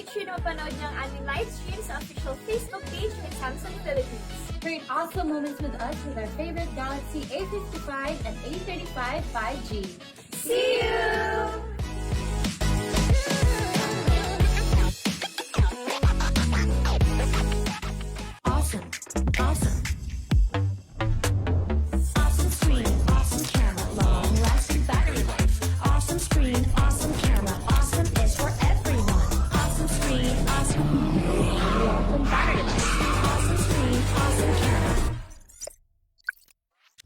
make sure na mapanood niyo ang aming live stream sa official Facebook page ng Samsung Philippines. Create awesome moments with us with our favorite Galaxy A55 and A35 5G. See you! Awesome. Awesome. Awesome screen, awesome camera, long lasting battery life. Awesome screen, awesome camera, awesome is for everyone. Awesome screen, awesome battery life. Awesome screen, awesome camera.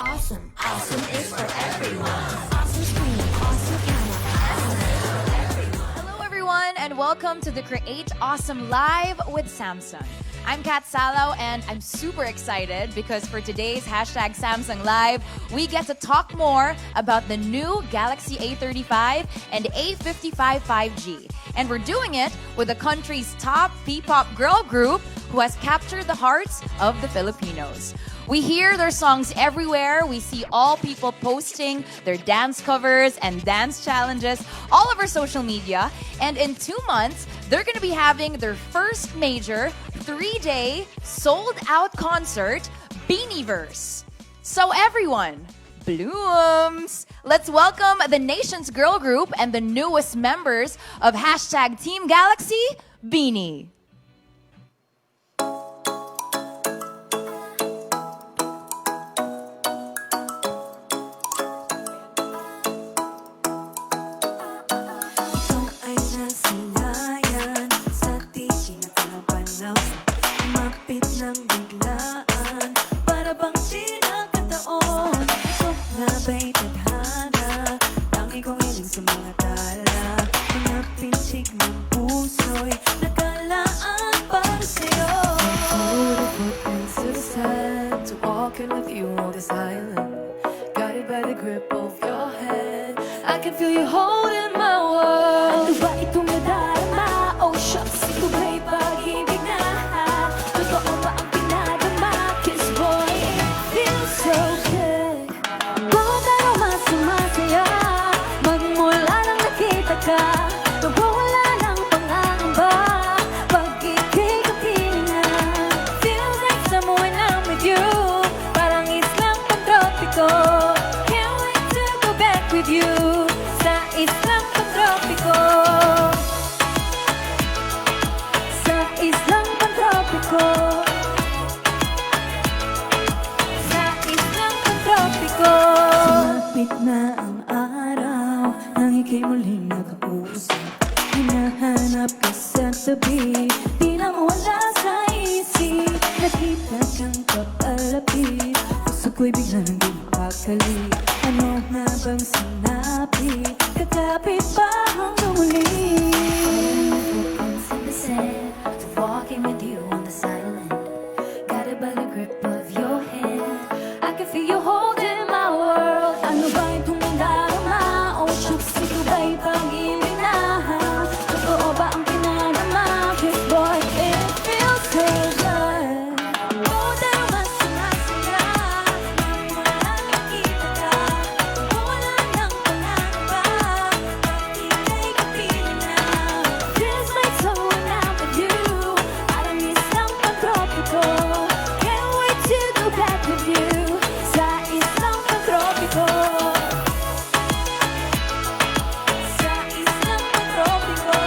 Awesome, awesome is for everyone. Awesome screen, awesome camera, awesome is for everyone. Hello, everyone, and welcome to the Create Awesome Live with Samsung. I'm Kat Salaw, and I'm super excited because for today's hashtag Samsung Live, we get to talk more about the new Galaxy A35 and A55 5G. And we're doing it with the country's top P-pop girl group who has captured the hearts of the Filipinos. We hear their songs everywhere. We see all people posting their dance covers and dance challenges all over social media. And in 2 months, they're going to be having their first major 3-day sold-out concert, Beanieverse. So everyone, blooms! Let's welcome the nation's girl group and the newest members of hashtag Team Galaxy, Beanie. Ikaw ay nasinayan sa di kinakapanaw. Umapit ng biglaan, para bang sinakataon. Ikaw nga ba'y tadhana, tangi kong hiling sa mga tala. Mga pintig ng puso'y nakalaan para sa'yo. Beautiful princess had to walk in with you on this island, guided by the grip of your hand. I can feel you holding my world. Ano ba itong nadarama? Oh shucks, ito ba'y pag-ibig na? Totoo ba ang pinadama? Kiss boy, it feels so good. Bawat araw mas sumasaya, magmula nang nakita ka. Nawawala ng pangangamba, pag ika'y kapiling na. Feels like somewhere I'm with you, parang islang pantropiko. Can't wait to go back with you sa islang pantropiko. Sa islang pantropiko. Sa islang pantropiko. Sumapit na ang araw, nang ika'y muling nakausap. Hinahanap ka sa tabi, di na mawala sa isip. Nakita kang papalapit, puso ko'y bigla nang di mapakali. Ano na bang sinabi? Kakapit ba hanggang muli? Footprints in the sand, to walking with you on the silent, guided by the grip of your hand. I can feel you holding my world. Ano ba itong nadarama? Oh shucks, ito ba'y pag-ibig na? Totoo ba ang pinadama? Kiss boy, it feels so good. Bawat araw mas sumasaya, magmula nakita ka. Nawawala ng pangangamba, pag ika'y kapiling na. Feels like someone I'm with you, parang islang pantropiko. Can't wait to go back with you sa islang pantropiko. Sa islang pantropiko.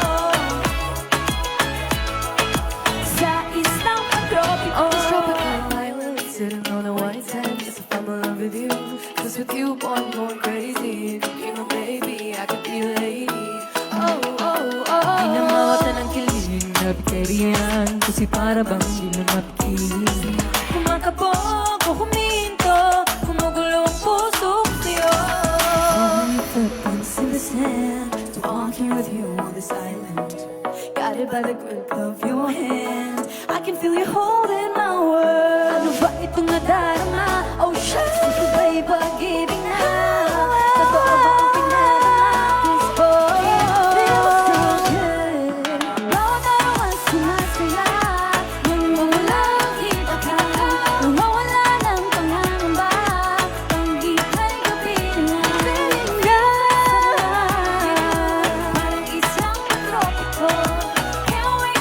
Sa islang pantropiko. On this tropical island, sitting on a white sand, guess if I'm in love with you. 'Cause with you, boy, I'm going crazy. You know, baby, I could be a lady. Oh, oh, oh. Di na mawata ng kilig na bikerian, kasi para bang di na mapikilig. Kumakabog o huminto, kumugulo ang puso ko sa'yo. Footprints in the sand, walking with you on this island, guided by the grip of your hand. I can feel you holding my world. Ano ba itong nadarama? Oh shucks, ito ba'y pag-ibig na? Totoo ba ang pinadama? Kiss boy, it feels so good. Bawat araw mas sumasaya, magmula nakita ka. Nawawala ng pangangamba, pag ika'y kapiling na. Feeling good, parang isang tropiko. Can't wait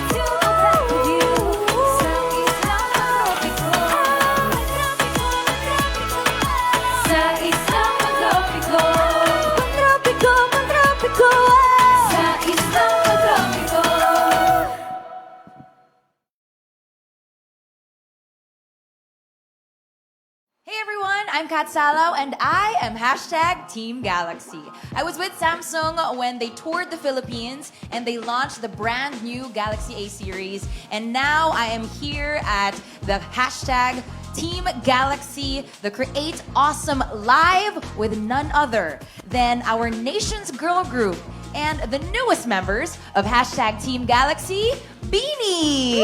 I'm Kat Salaw, and I am hashtag Team Galaxy. I was with Samsung when they toured the Philippines and they launched the brand new Galaxy A series. And now I am here at the hashtag Team Galaxy, the Create Awesome Live with none other than our nation's girl group and the newest members of hashtag Team Galaxy, Beanie!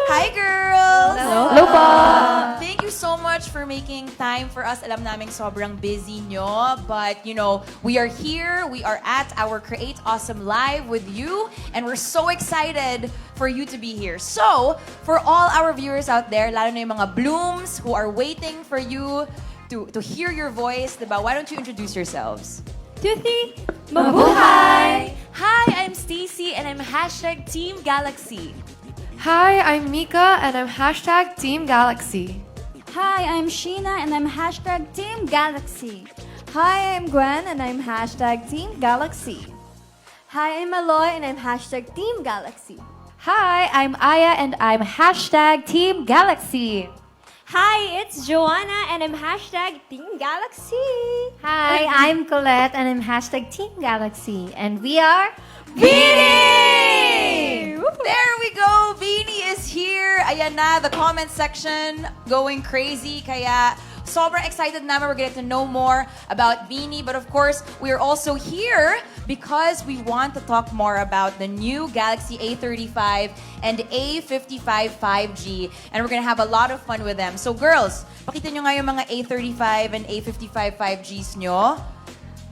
Hi, girls! Hello po! Thank you so much for making time for us. Alam naming sobrang busy nyo, but you know, we are here, we are at our Create Awesome Live with you, and we're so excited for you to be here. So, for all our viewers out there, lalo na yung mga blooms who are waiting for you to hear your voice, diba? Why don't you introduce yourselves? 2, 3, Mabuhay! Hi, I'm Stacy and I'm hashtag Team Galaxy. Hi, I'm Mika and I'm hashtag Team Galaxy. Hi, I'm Sheena and I'm hashtag Team Galaxy. Hi, I'm Gwen and I'm hashtag Team Galaxy. Hi, I'm Aloy and I'm hashtag Team Galaxy. Hi, I'm Aya and I'm hashtag Team Galaxy. Hi, it's Joanna and I'm hashtag Team Galaxy. Hi, I'm Colette and I'm hashtag Team Galaxy. And we are Beanie! There we go! Beanie is here. Ayan na, the comment section going crazy. Kaya sobrang excited namin. We're getting to know more about Beanie. But of course, we are also here because we want to talk more about the new Galaxy A35 and A55 5G. And we're gonna have a lot of fun with them. So girls, pakita nyo nga yung mga A35 and A55 5Gs nyo.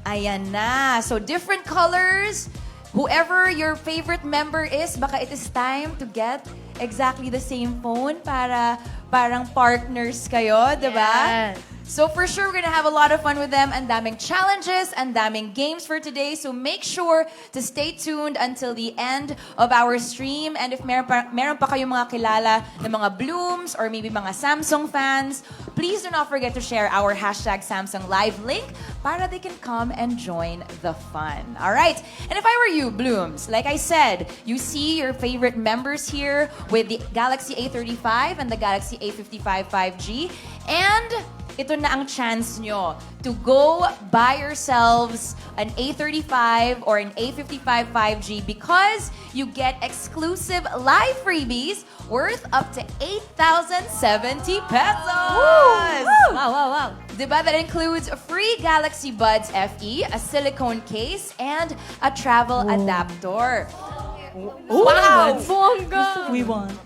Ayan na. So different colors. Whoever your favorite member is, baka it is time to get exactly the same phone para parang partners kayo, diba? Yes. So for sure, we're gonna have a lot of fun with them. And daming challenges and daming games for today. So make sure to stay tuned until the end of our stream. And if meron pa kayong mga kilala ng mga blooms or maybe mga Samsung fans, please do not forget to share our hashtag Samsung Live link para they can come and join the fun. All right. And if I were you, blooms, like I said, you see your favorite members here with the Galaxy A35 and the Galaxy A55 5G. And ito na ang chance nyo to go buy yourselves an A35 or an A55 5G because you get exclusive live freebies worth up to 8,070 pesos! Wow. Diba? That includes free Galaxy Buds FE, a silicone case, and a travel adapter. Wow! Bongga! We want.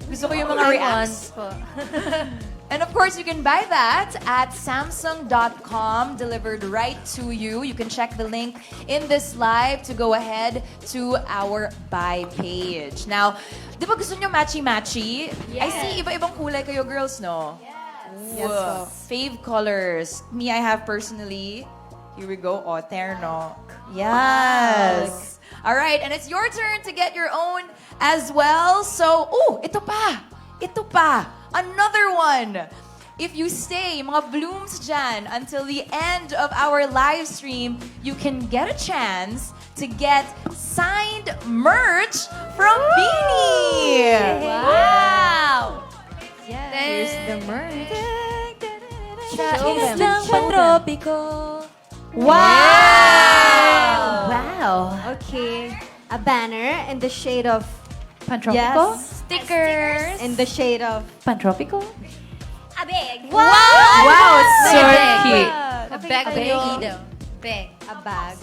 Gusto ko yung mga reacts. And of course, you can buy that at Samsung.com, delivered right to you. You can check the link in this live to go ahead to our buy page. Now, di ba gusto nyo matchy-matchy? I see iba-ibang kulay kayo, girls, no? Yes. Fave colors. Me, I have personally, here we go, terno. Yes. All right, and it's your turn to get your own as well. So, ito pa. Another one. If you stay, mga blooms dyan, until the end of our live stream, you can get a chance to get signed merch from Beanie. Wow! Here's the merch. Siya lang patropiko. Wow! Okay. A banner in the shade of Pantropico? Yes. Stickers. In the shade of Pantropico? A big. Wow, it's so cute. A bag daw. a bag.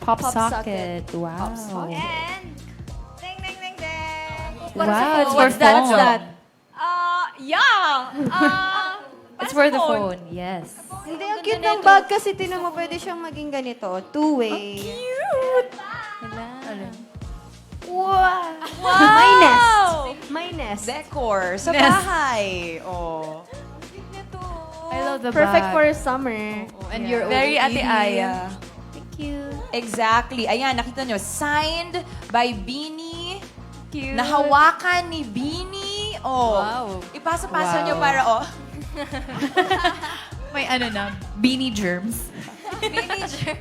Pop socket. socket. Wow. And ding ding ding ding. Wow, it's for What's that? phone. What's that? It's for the phone. Yes. Hindi, ang cute ng bag kasi tinan mo, pwede siyang maging ganito. Two-way. Wow! My nest. Decor sa bahay. Oh. I love the Perfect bag. for summer. And you're Very Ate Aya. Thank you. Exactly. Ayan, nakita nyo. Signed by Beanie. Nahawakan ni Beanie. Oh. Wow. Ipasa-pasa nyo Wow. para, May beanie germs.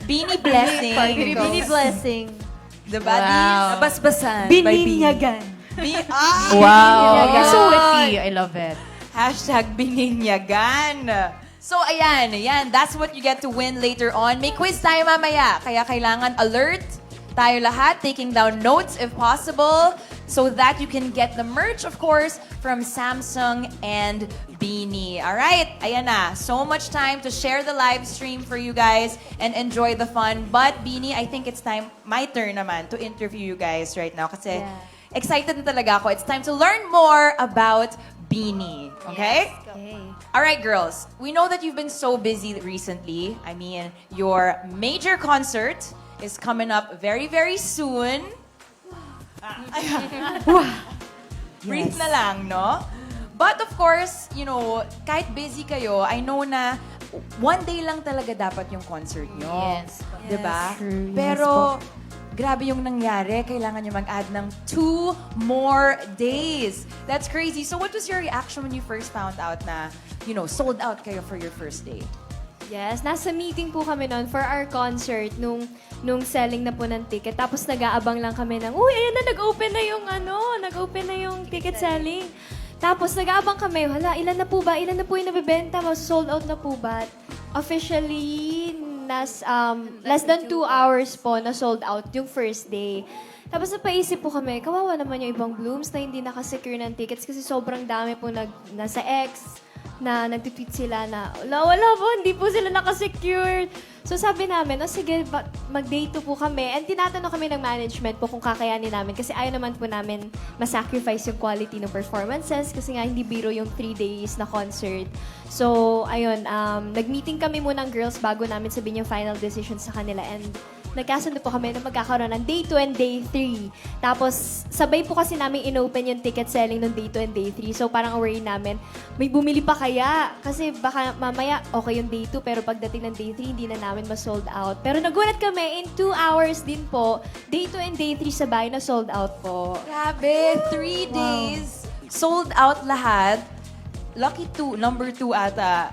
Beanie blessing. Bini blessing. Diba? Wow. Basbasan. Bininyagan. Wow. Wow. It's so witty. I love it. Hashtag bininyagan. So, ayan. That's what you get to win later on. May quiz tayo mamaya. Kaya kailangan alert tayo lahat, taking down notes if possible, so that you can get the merch, of course, from Samsung and Beanie. Alright, ayan na. So much time to share the live stream for you guys and enjoy the fun. But Beanie, I think it's time, my turn naman, to interview you guys right now. Kasi excited na talaga ako. It's time to learn more about Beanie. Okay? Okay. Alright, girls. We know that you've been so busy recently. I mean, your major concert is coming up very, very soon. Breathe na lang, no? But of course, you know, kahit busy kayo, I know na one day lang talaga dapat yung concert nyo. Yes. Diba? True. Yes Pero, grabe yung nangyari. Kailangan nyo mag-add ng 2 more days. That's crazy. So what was your reaction when you first found out na, you know, sold out kayo for your first day? Yes, nasa meeting po kami noon for our concert nung selling na po ng ticket. Tapos nag-aabang lang kami ng, uy, ayun na, nag-open na yung ticket selling. Tapos nag-aabang kami, hala, ilan na po yung nabibenta? Sold out na po ba? Officially, less than 2 hours po na sold out yung first day. Tapos napaisip po kami, kawawa naman yung ibang Blooms na hindi nakasecure ng tickets kasi sobrang dami po nasa X na nagtitweet sila na, wala po, hindi po sila nakasecure. So sabi namin, sige, mag-day 2 po kami. And tinatanong kami ng management po kung kakayanin namin kasi ayaw naman po namin masacrifice yung quality ng performances kasi nga hindi biro yung 3 days na concert. So, ayun, nag-meeting kami muna ng girls bago namin sabihin yung final decision sa kanila. And nagkasundo po kami na magkakaroon ng day 2 and day 3. Tapos, sabay po kasi namin in-open yung ticket selling ng day 2 and day 3. So, parang worry namin, may bumili pa kaya? Kasi baka mamaya okay yung day 2, pero pagdating ng day 3, hindi na namin ma-sold out. Pero nagulat kami, in 2 hours din po, day 2 and day 3 sabay na sold out po. Grabe, 3 days, sold out lahat. Lucky number 2 ata,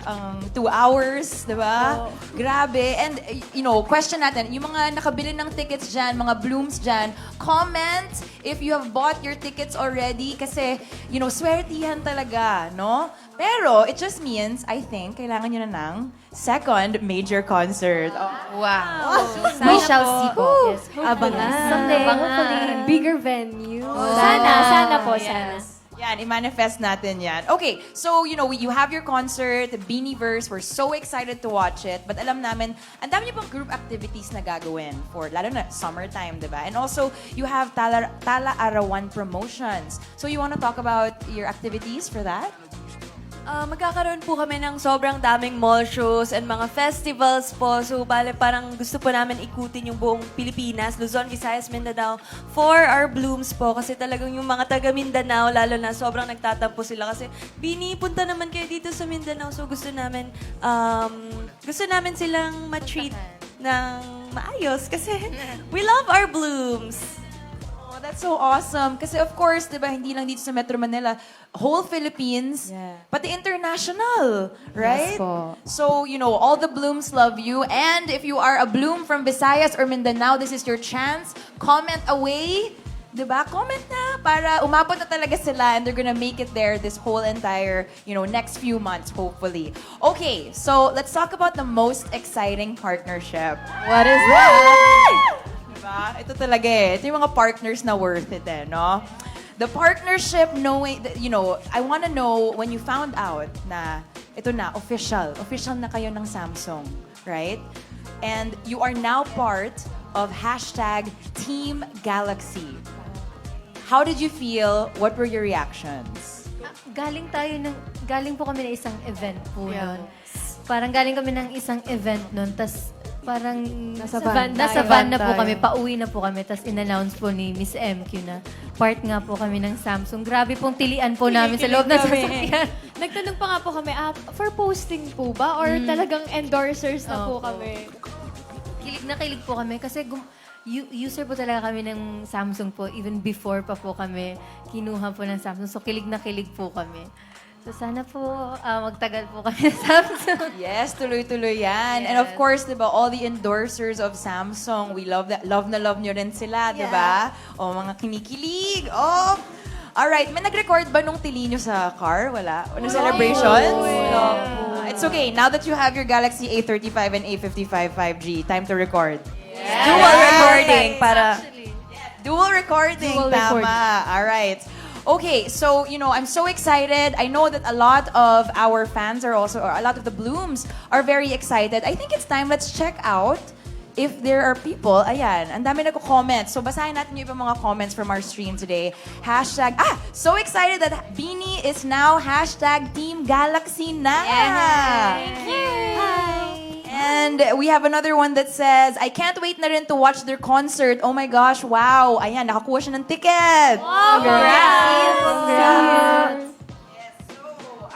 2 hours, di ba? Grabe. And, you know, question natin, yung mga nakabili ng tickets dyan, mga Blooms dyan, comment if you have bought your tickets already kasi, you know, swertihan talaga, no? Pero, it just means, I think, kailangan nyo na ng second major concert. Wow. We shall see po. Yes. Abangan. Someday, Abangan. hopefully, bigger venue. Sana po, sana. Yan, i-manifest natin yan. Okay, so, you know, you have your concert, Beanieverse. We're so excited to watch it. But alam namin, ang dami niyo pang group activities na gagawin for, lalo na summertime, di ba? And also, you have Tala Arawan promotions. So, you want to talk about your activities for that? Magkakaroon po kami ng sobrang daming mall shows and mga festivals po. So, bale, parang gusto po namin ikutin yung buong Pilipinas, Luzon, Visayas, Mindanao for our Blooms po. Kasi talagang yung mga taga Mindanao, lalo na sobrang nagtatampo sila. Kasi, Bini, punta naman kayo dito sa Mindanao. So, gusto namin silang ma-treat ng maayos. Kasi, we love our Blooms. Oh, that's so awesome. Kasi of course, di ba, hindi lang dito sa Metro Manila, whole Philippines, pati international, right? Yes po. So, you know, all the Blooms love you. And if you are a Bloom from Visayas or Mindanao, this is your chance. Comment away. Di ba? Comment na para umabot na talaga sila and they're gonna make it there this whole entire, you know, next few months, hopefully. Okay, so let's talk about the most exciting partnership. What is that? Diba? Ito talaga eh. Ito yung mga partners na worth it eh, no? The partnership, knowing, you know, I want to know when you found out na ito na, official na kayo ng Samsung, right? And you are now part of hashtag Team Galaxy. How did you feel? What were your reactions? Galing po kami ng isang event po nun. Parang galing kami ng isang event nun, tas parang nasa van na po kami, pauwi na po kami, tas in-announce po ni Miss MQ na part nga po kami ng Samsung. Grabe pong tilian po namin sa loob ng sasakyan. Nagtanong pa nga po kami, for posting po ba? Or talagang endorsers na po kami? Kilig na kilig po kami kasi user po talaga kami ng Samsung po even before pa po kami kinuha po ng Samsung. So kilig na kilig po kami. So sana po magtagal po kami sa Samsung. Yes, tuloy-tuloy yan. And of course, di ba, all the endorsers of Samsung, we love that. Love na love nyo rin sila, di ba? O, mga kinikilig. Oh, Alright, may nag-record ba nung tili nyo sa car? Wala? Ano celebrations? It's okay. Now that you have your Galaxy A35 and A55 5G, time to record. Dual recording para... Dual recording, tama. Alright. Okay, so, I'm so excited. I know that a lot of our fans are also, or a lot of the Blooms are very excited. I think it's time, let's check out if there are people. Ayan, ang dami nagko-comment. So, basahin natin yung ibang mga comments from our stream today. Hashtag, so excited that Beanie is now hashtag Team Galaxy na. Thank you. And we have another one that says, I can't wait na rin to watch their concert. Oh my gosh, wow. Ayan, nakakuha siya ng ticket. Congrats.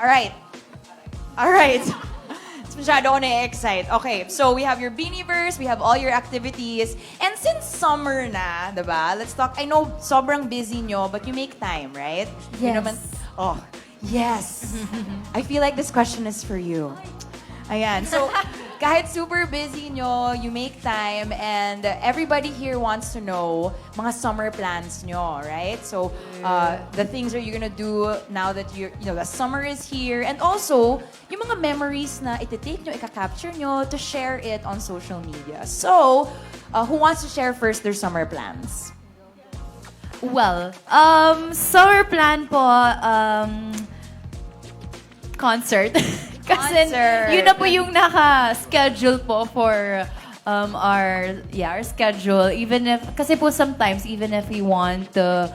Alright. Masyado ako na-excite. Okay, so we have your Beanieverse, we have all your activities. And since summer na, diba? Let's talk. I know sobrang busy nyo, but you make time, right? Yes. Yes. I feel like this question is for you. Ayan. So, kahit super busy nyo, you make time, and everybody here wants to know mga summer plans nyo, right? So, the things that you're gonna do now that the summer is here, and also, yung mga memories na iti-take nyo, ika-capture nyo to share it on social media. So, who wants to share first their summer plans? Well, summer plan po, concert. Kasi Concert. yun na po yung naka-schedule po for our schedule. Kasi po sometimes, even if we want to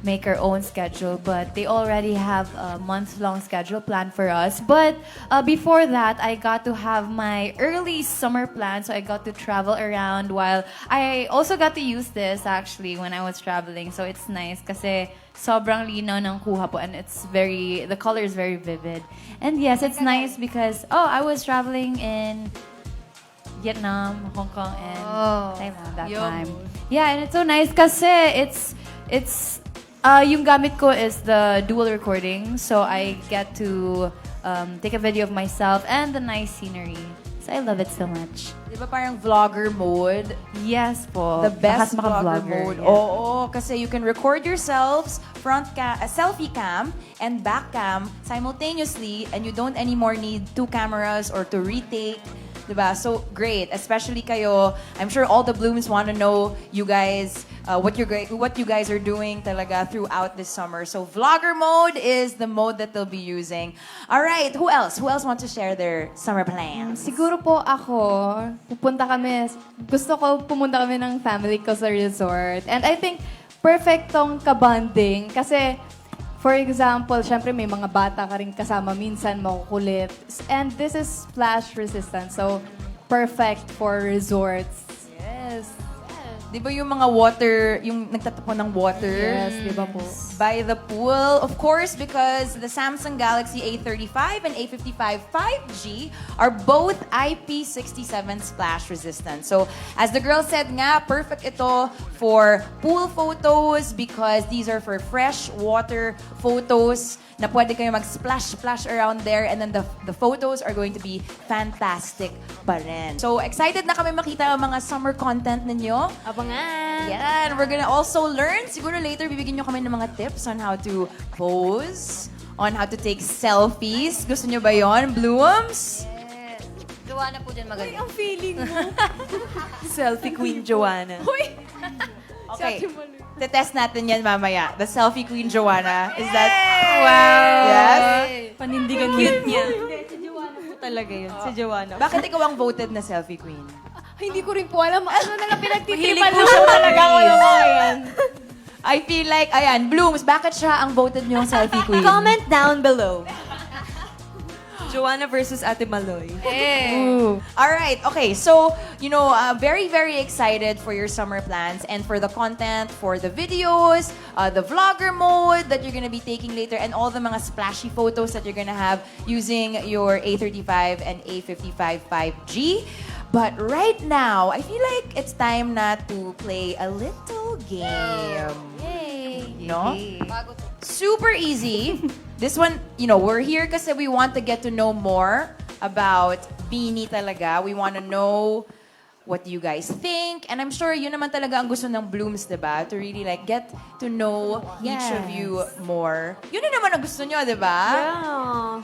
make our own schedule, but they already have a month-long schedule planned for us. But before that, I got to have my early summer plan, so I got to travel around while I also got to use this actually when I was traveling. So it's nice kasi sobrang linaw ng kuha po, and the color is very vivid. And yes, it's nice because, I was traveling in Vietnam, Hong Kong, and Taiwan that time. Yeah, and it's so nice kasi it's yung gamit ko is the dual recording, so I get to take a video of myself and the nice scenery. So I love it so much. Di ba parang vlogger mode? Yes po. The best Lahat vlogger maka-vlogger, mode. yeah. Oo, kasi you can record yourselves selfie cam and back cam simultaneously, and you don't anymore need two cameras or to retake. Diba? So great, especially kayo. I'm sure all the Blooms want to know you guys, what you guys are doing talaga throughout this summer. So vlogger mode is the mode that they'll be using. All right, who else? Who else wants to share their summer plans? Siguro po ako, gusto ko pumunta kami ng family ko sa resort. And I think perfect tong kabanding kasi for example, syempre may mga bata ka rin kasama, minsan makukulit. And this is splash resistant, so perfect for resorts. Yes. Di ba yung mga water, yung nagtatapon ng water? Yes, di ba po? By the pool. Of course, because the Samsung Galaxy A35 and A55 5G are both IP67 splash resistant. So, as the girl said nga, perfect ito for pool photos because these are for fresh water photos na pwede kayo mag-splash around there, and then the photos are going to be fantastic pa rin. So, excited na kami makita ang mga summer content ninyo. Abangan. Yan, we're gonna also learn. Siguro later, bibigyan nyo kami ng mga tips on how to pose, on how to take selfies. Gusto nyo ba yon, Blooms? Joanna po dyan magaling. Ang feeling mo. Selfie Queen Joanna. Okay. Tetest natin yan mamaya. The selfie queen Joanna. Is that... Wow! Yes? Panindigan Cute niya. Si Joanna po talaga yun. Si Joanna. Bakit ikaw ang voted na selfie queen? Hindi ko rin po alam. Ano na lang pinagtitripan Mahilig po lang siya talaga ako yung mga yan. I feel like, ayan, Blooms, bakit siya ang voted niyong selfie queen? Comment down below. Joanna versus Ate Maloy. All right. Okay. So, very, very excited for your summer plans and for the content, for the videos, the vlogger mode that you're going to be taking later, and all the mga splashy photos that you're going to have using your A35 and A55 5G. But right now, I feel like it's time na to play a little game. Yay! No? Super easy. This one, we're here kasi we want to get to know more about Beanie talaga. We want to know what you guys think. And I'm sure yun naman talaga ang gusto ng Blooms, diba? To really like get to know each of you more. Yun na naman ang gusto nyo, diba? Yeah.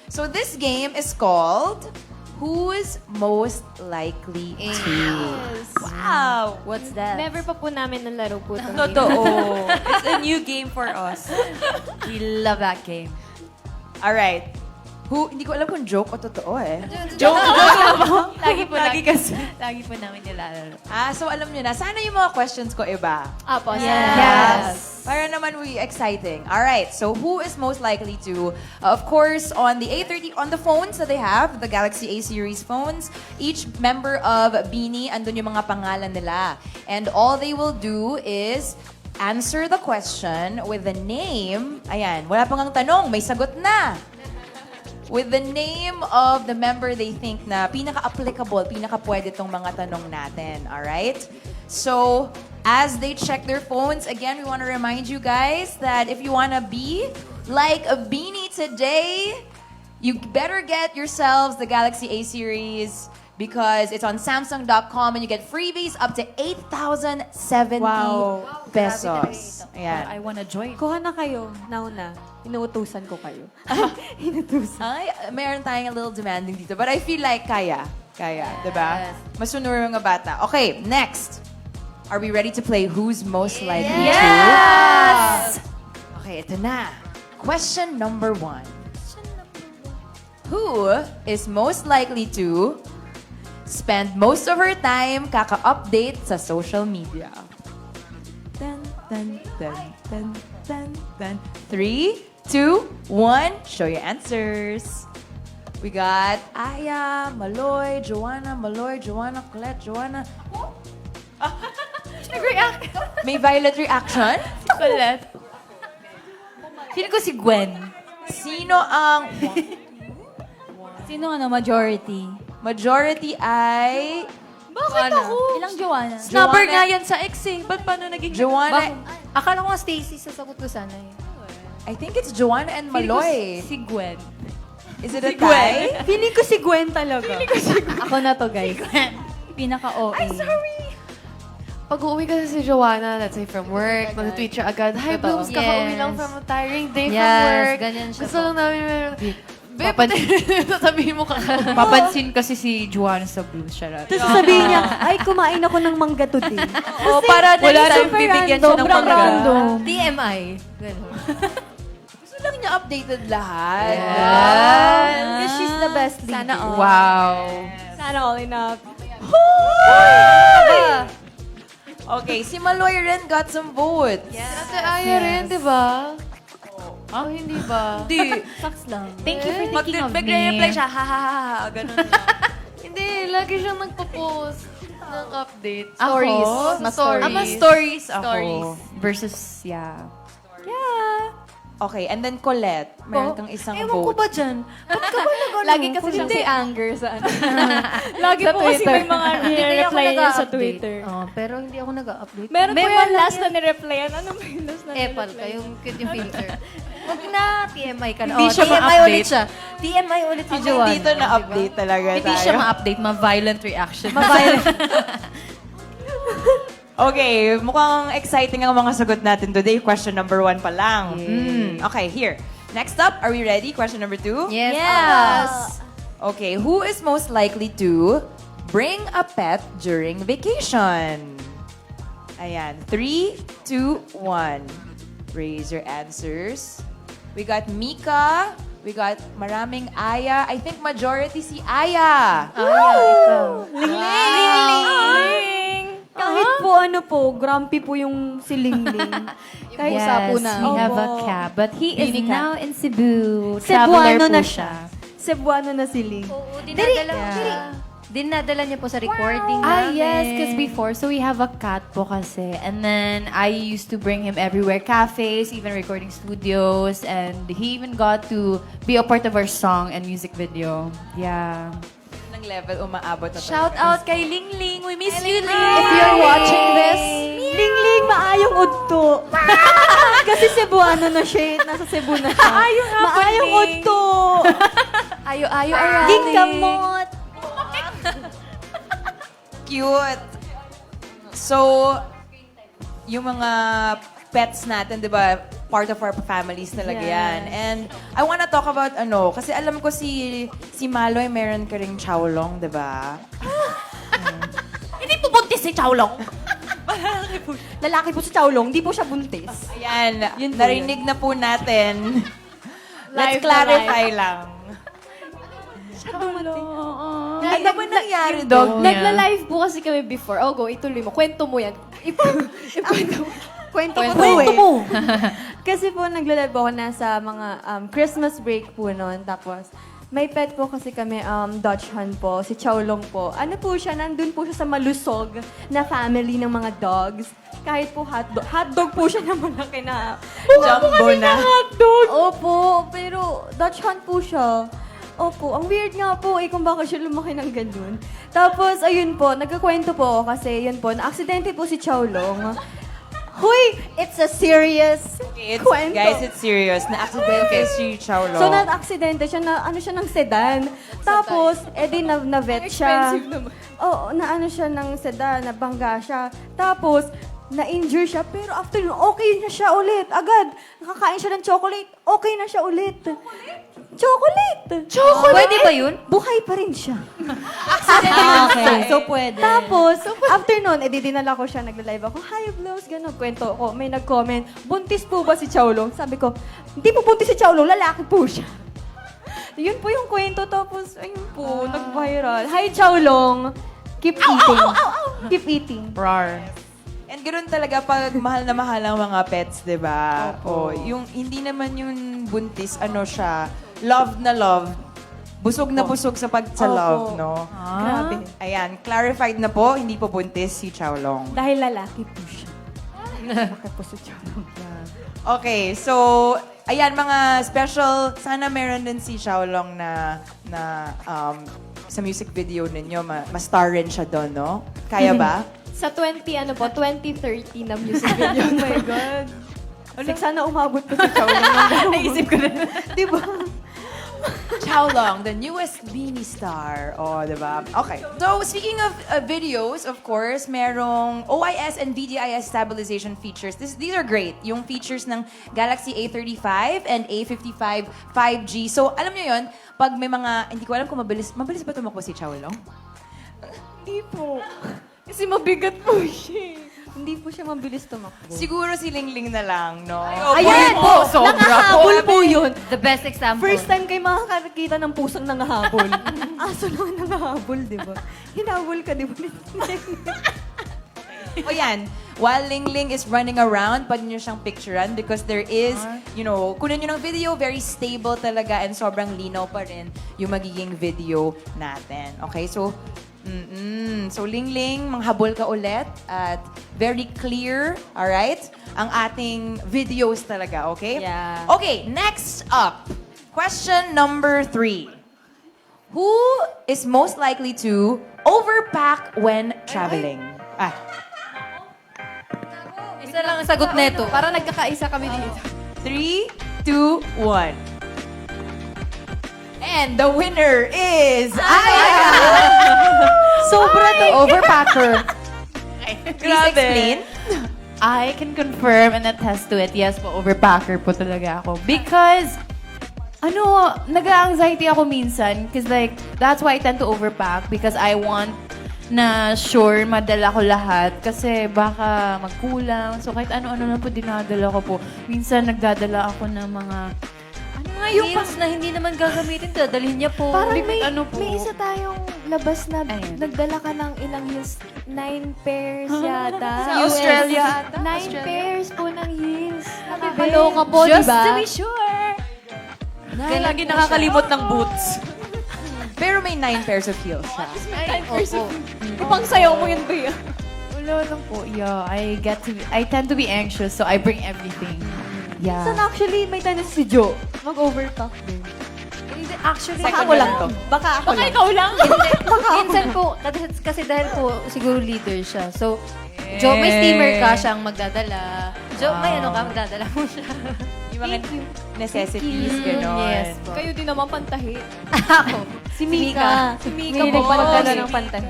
So this game is called Who's Most Likely to? Wow! What's that? Never pa po namin nalaro po ito. Totoo. It's a new game for us. We love that game. Alright. Hindi ko alam kung joke o totoo eh. Lagi po namin nilalaro. So alam nyo na, sana yung mga questions ko iba. Apo, Yes. Para naman exciting. All right. So who is most likely to? Of course, on the A30 on the phones that they have, the Galaxy A series phones, each member of Beanie andun yung mga pangalan nila. And all they will do is answer the question with the name. Ayan, wala pang ang tanong, may sagot na. With the name of the member they think na pinaka-applicable, pinaka-pwede tong mga tanong natin. Alright? So, as they check their phones, again, we want to remind you guys that if you want to be like a Beanie today, you better get yourselves the Galaxy A series because it's on Samsung.com and you get freebies up to 8,070 pesos. Ayan. I wanna join. Kuha na kayo. Nauna. Inuutusan ko kayo. Ay, mayroon tayong a little demanding dito. But I feel like kaya. Kaya, diba? Masunod yung mga bata. Okay, next. Are we ready to play Who's Most Likely to? Yes! Okay, ito na. Question number 1. Who is most likely to spend most of her time kaka-update sa social media? Dun, dun, dun, dun, dun, dun. 3, 2, 1. Show your answers. We got Aya, Maloy, Joanna, Colette, Joanna. Nag-react. May violet reaction? Colette. Feeling ko si Gwen. Sino ang Sino majority? majority ay Bakit ako? Ilang Joanna? Number nga yan sa ex eh. Ba't paano naging... Joanna? Akala ko nga Stacy, sasagot ko sana eh. I think it's Joanna and Maloy. Si Gwen. Is it a tie? Feeling ko si Gwen talaga. Ako na to, guys. Pinaka-OA. I'm sorry. Pag uuwi kasi si Joanna, let's say from work, mag-tweet siya agad, "Hi, Totoo. Blooms, kakauwi lang Yes. from a tiring day from Yes, work." ganyan siya Gusto po. lang namin sasabihin mo ka. Papansin kasi si Juan sa Blooms siya. Tapos sasabihin niya, ay, kumain ako ng mangga today. O, para next time super bibigyan random, siya ng sobrang mangga. random. TMI. Ganun. Gusto lang niya updated lahat. Because she's the best leader. Sana all. Wow. Sana all enough. Okay, si Maloy rin got some votes. Ate Aya rin, di ba? Oh, hindi ba? Hindi. Sucks lang. Thank you for thinking of Magre-reply me. siya, ha ha ha ha, ganun lang. Hindi, lagi siyang nagpo-post ng update. Stories. Sa stories. Ama stories ako. Stories. Versus, yeah. Okay, and then Colette, meron kang isang Ewan ko vote. ba dyan? Ba't ka ba nag-ano? Lagi kasi siyang si Anger sa ano. Lagi Sa po kasi Twitter. may mga Hindi ako nire-reply niya sa nag-update. Twitter. Oh, pero hindi ako nag-update. Meron po May yung mga last yan. na nire-replyan. Ano ba yung last na Epal ka, nire-replyan? yung cute yung filter. Wag na, TMI ka na. Hindi Oh, siya TMI ma-update. ulit siya. TMI ulit si Ang Joanna. dito na update talaga Hindi tayo. siya ma-update, ma-violent reaction. Okay, mukhang exciting ang mga sagot natin today. Question number 1 pa lang. Okay, here. Next up, are we ready? Question number 2? Yes. Okay, who is most likely to bring a pet during vacation? Ayan, 3, 2, 1. Raise your answers. We got Mika. We got maraming Aya. I think majority si Aya. Kahit po ano po, grumpy po yung si Lingling. Kahit Yes, usapo na. we have a Opo. cab. But he is Mini cab. now in Cebu. Cebuano Traveler na po siya. Cebuano na si Ling. Oo, dinadala niya po sa recording Yes, because before, so we have a cat po kasi. And then, I used to bring him everywhere, cafes, even recording studios. And he even got to be a part of our song and music video. Yeah. Ng level, umaabot na Shout out kay Lingling. We miss you, Ling. If you're watching this, Lingling, maayong udto. Kasi Cebuano na siya. Nasa Cebu na siya. Maayong udto. Ayo-ayo around. Gingamot. cute. So, yung mga pets natin, di ba, part of our families talaga yan. And I wanna talk about kasi alam ko si Maloy meron ka ring Chowlong, di ba? Hindi po buntis si Chowlong. Lalaki po si Chowlong, hindi po siya buntis. Ayan, Yun po narinig na po natin. Let's Live na clarify lang. Ano ba nangyari doon? Nagla-live po kasi kami before. Oh, go, ituloy mo. Kwento mo yan. Kwento mo. Kasi po, nagla-live ako nasa mga Christmas break po noon. Tapos, may pet po kasi kami, Dutch Hun po, si Chowlong po. Ano po siya, nandun po siya sa malusog na family ng mga dogs. Kahit po hotdog po siya na malaki na. Jumbo na. Opo, pero Dutch Hun po siya. Opo, ang weird nga po kung bakit siya lumaki ng ganun. Tapos, ayun po, nagkakwento po ako kasi yun po, na-aksidente po si Chowlong. Huy, it's a serious kwento. Guys, it's serious. Na-accidente si Chowlong. So, na-aksidente siya na siya ng sedan. Tapos, edi na-vet siya. Expensive naman. Oo, na siya ng sedan, nabangga siya. Tapos, na-injure siya, pero after nun, okay na siya ulit. Agad, nakakain siya ng chocolate, okay na siya ulit. Chocolate! Pwede ba yun? Buhay pa rin siya. Okay. So, pwede. Tapos, after nun, edi dinala ko siya, nagla-live ako, hi, Blows, gano'n, kwento ko. May nag-comment, buntis po ba si Chowlong? Sabi ko, hindi po buntis si Chowlong, lalaki po siya. Yun po yung kwento, tapos, ayun po, nag-viral. Hi, Chowlong! Keep eating. Keep eating. Rar. And ganoon talaga pag mahal na mahal ang mga pets, di ba? O, yung hindi naman yung buntis, siya, love na love. Busog na busog sa love, no? Grabe. Ayan, clarified na po, hindi po buntis si Chowlong. Dahil lalaki po siya. Lalaki po si Chowlong. Okay, so, ayan, mga special, sana meron din si Chowlong na sa music video ninyo, ma-star rin siya doon, no? Kaya ba? Sa 2030 na music video. Oh my God. Sana umabot pa si Chowlong. Naisip ko na. Di ba? Chowlong, the newest Beanie Star. Oh, diba? Okay. So, speaking of videos, of course, merong OIS and VGIS stabilization features. These are great. Yung features ng Galaxy A35 and A55 5G. So, alam nyo yun, pag may mga, hindi ko alam kung mabilis ba tumakbo si Chowlong? Hindi po. Kasi mabigat po siya. Hindi po siya mabilis tumakbo. Siguro si Lingling na lang, no? Ayan po! Nangahabol po yun. The best example. First time kayo makakakita ng pusang nangahabol. Aso naman nangahabol, di ba? Hinabol ka, di ba? O yan, while Lingling is running around, pwede nyo siyang picturean because there is, kunin nyo ng video, very stable talaga and sobrang linaw pa rin yung magiging video natin. Okay, so, so Lingling, manghabol ka ulit at very clear, alright? Ang ating videos talaga, okay? Yeah. Okay, next up, question number 3. Who is most likely to overpack when traveling? Isa lang ang sagot neto. Para nagkakaisa kami dito. 3, 2, 1. And the winner is Aya! Sobra to. Overpacker. Please explain. I can confirm and attest to it. Yes po, overpacker po talaga ako. Because, nag-anxiety ako minsan. Because like, that's why I tend to overpack. Because I want na sure madala ko lahat. Kasi baka magkulang. So kahit ano-ano na po dinadala ko po. Minsan nagdadala ako ng mga Heels na hindi naman gagamitin, dadalhin niya po. Parang po. may isa tayong labas na Ayan. nagdala ka ng ilang heels. 9 pairs yata. Sa Australia ata? 9 pairs po ng heels. Nakakaloka po, di ba? Just to be sure. Kaya lagi nakakalimot ng boots. Pero may 9 pairs of heels siya. Pang sayaw mo yun, Bea. Wala lang po. Yeah, I tend to be anxious, so I bring everything. Yeah. Saan actually may tendency si Jo mag-overpack din? Actually, Baka ako lang to. Baka ako lang. Ikaw lang. Minsan po, kasi dahil po siguro leader siya. So, Joe, may steamer ka, siyang magdadala. Joe, may magdadala mo siya. Yung mga necessities, gano'n. Yes po. Kayo din naman pantahi. Ako. Si Mika. Si Mika Mahilig po. magdala ng pantahi.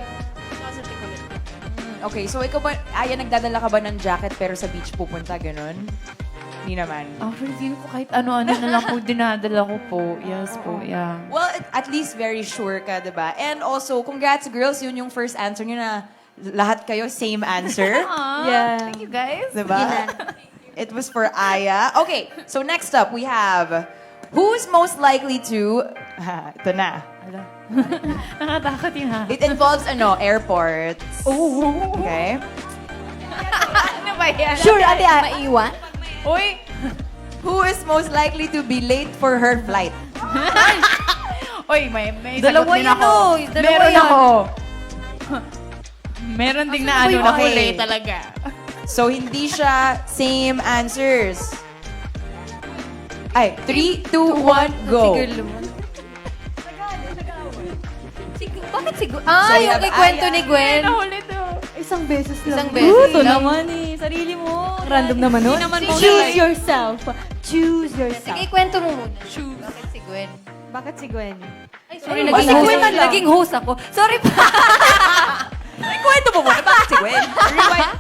Okay, so ikaw ba, Aya, nagdadala ka ba ng jacket pero sa beach pupunta, ganun? Hindi naman. Actually, feel ko kahit ano-ano na lang po dinadala ko po. Yes po, yeah. Well, at least very sure ka, diba? And also, congrats girls, yun yung first answer nyo na lahat kayo same answer. Yeah. Thank you guys. Diba? It was for Aya. Okay, so next up, we have, who's most likely to, ito na. Nakatakot yun ha. It involves, airports. Okay? Ano ba yan? Sure, ate, maiwan? Uy! Who is most likely to be late for her flight? Uy, may sagot Dalawa din yan, ako. oh. Dalawa Meron yan. ako. Meron ding na ano na Okay. huli talaga. So, hindi siya same answers. Ay, 3, 2, 1, go. Bakit siguro? So, Ah, we yung have kay kwento Aya. ni Gwen. Isang beses lang. Isang beses Ito lang. naman eh. Sarili mo. Random naman nun. naman mo Choose nalike. yourself. Choose yourself. Sige, kwento mo muna. Bakit si Gwen? Bakit si Gwen? Ay, sorry, Ay, naging si host, Gwen na lang. naging host ako. Sorry pa. Ay, kwento mo muna, bakit si Gwen? Rewind.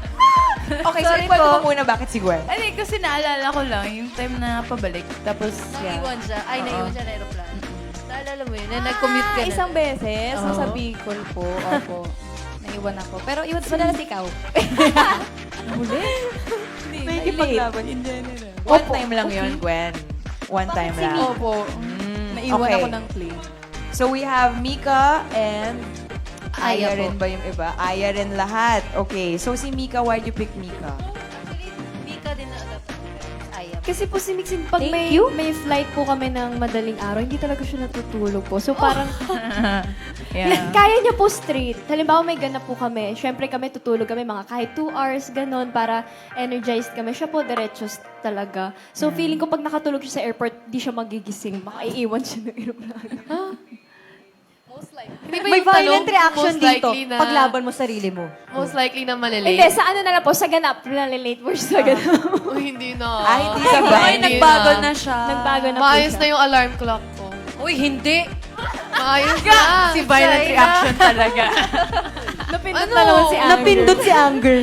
Okay, so Sorry kwento po. mo muna, bakit si Gwen? Ano kasi naalala ko lang yung time na pabalik. Tapos, Naiwan siya. Ay, Oo. naiwan siya na aeroplano. Naalala mo yun, na nag-commute ka na. Isang beses, Oo. nasa Bicol po. Opo. Naiwan ako. Pero iwan madalas ikaw. Nakikipaglaban. One time lang yun, Gwen. One time lang. Opo. Naiwan Okay. ako ng plane. So we have Mika and Aya Aya po. rin ba yung iba? Aya rin lahat. Okay, so si Mika, why'd you pick Mika? Actually, Mika din na adapt. Aya. Kasi po si Mixin, pag Thank may, you. may flight po kami ng madaling araw, hindi talaga siya natutulog po. So parang, yeah. kaya niya po straight. Halimbawa may ganap po kami. Siyempre kami tutulog kami mga kahit 2 hours, ganon, para energized kami. Siya po diretsos talaga. So feeling ko pag nakatulog siya sa airport, di siya magigising. Makaiiwan siya ng aeroplano. Hindi ba May yung tanong, violent reaction most dito. likely na, Paglaban mo sarili mo. Most likely na Hindi, malilate? sa ano na lang po, sa ganap. Nalilate po siya sa ganap. Uy, hindi na. hindi sa Ay, Hindi nagbago na siya. Nagbago na po Maayos siya. na yung alarm clock ko. Uy, hindi. Maayos na. Si violent reaction talaga. Napindot na naman si Anger. Napindot si Anger.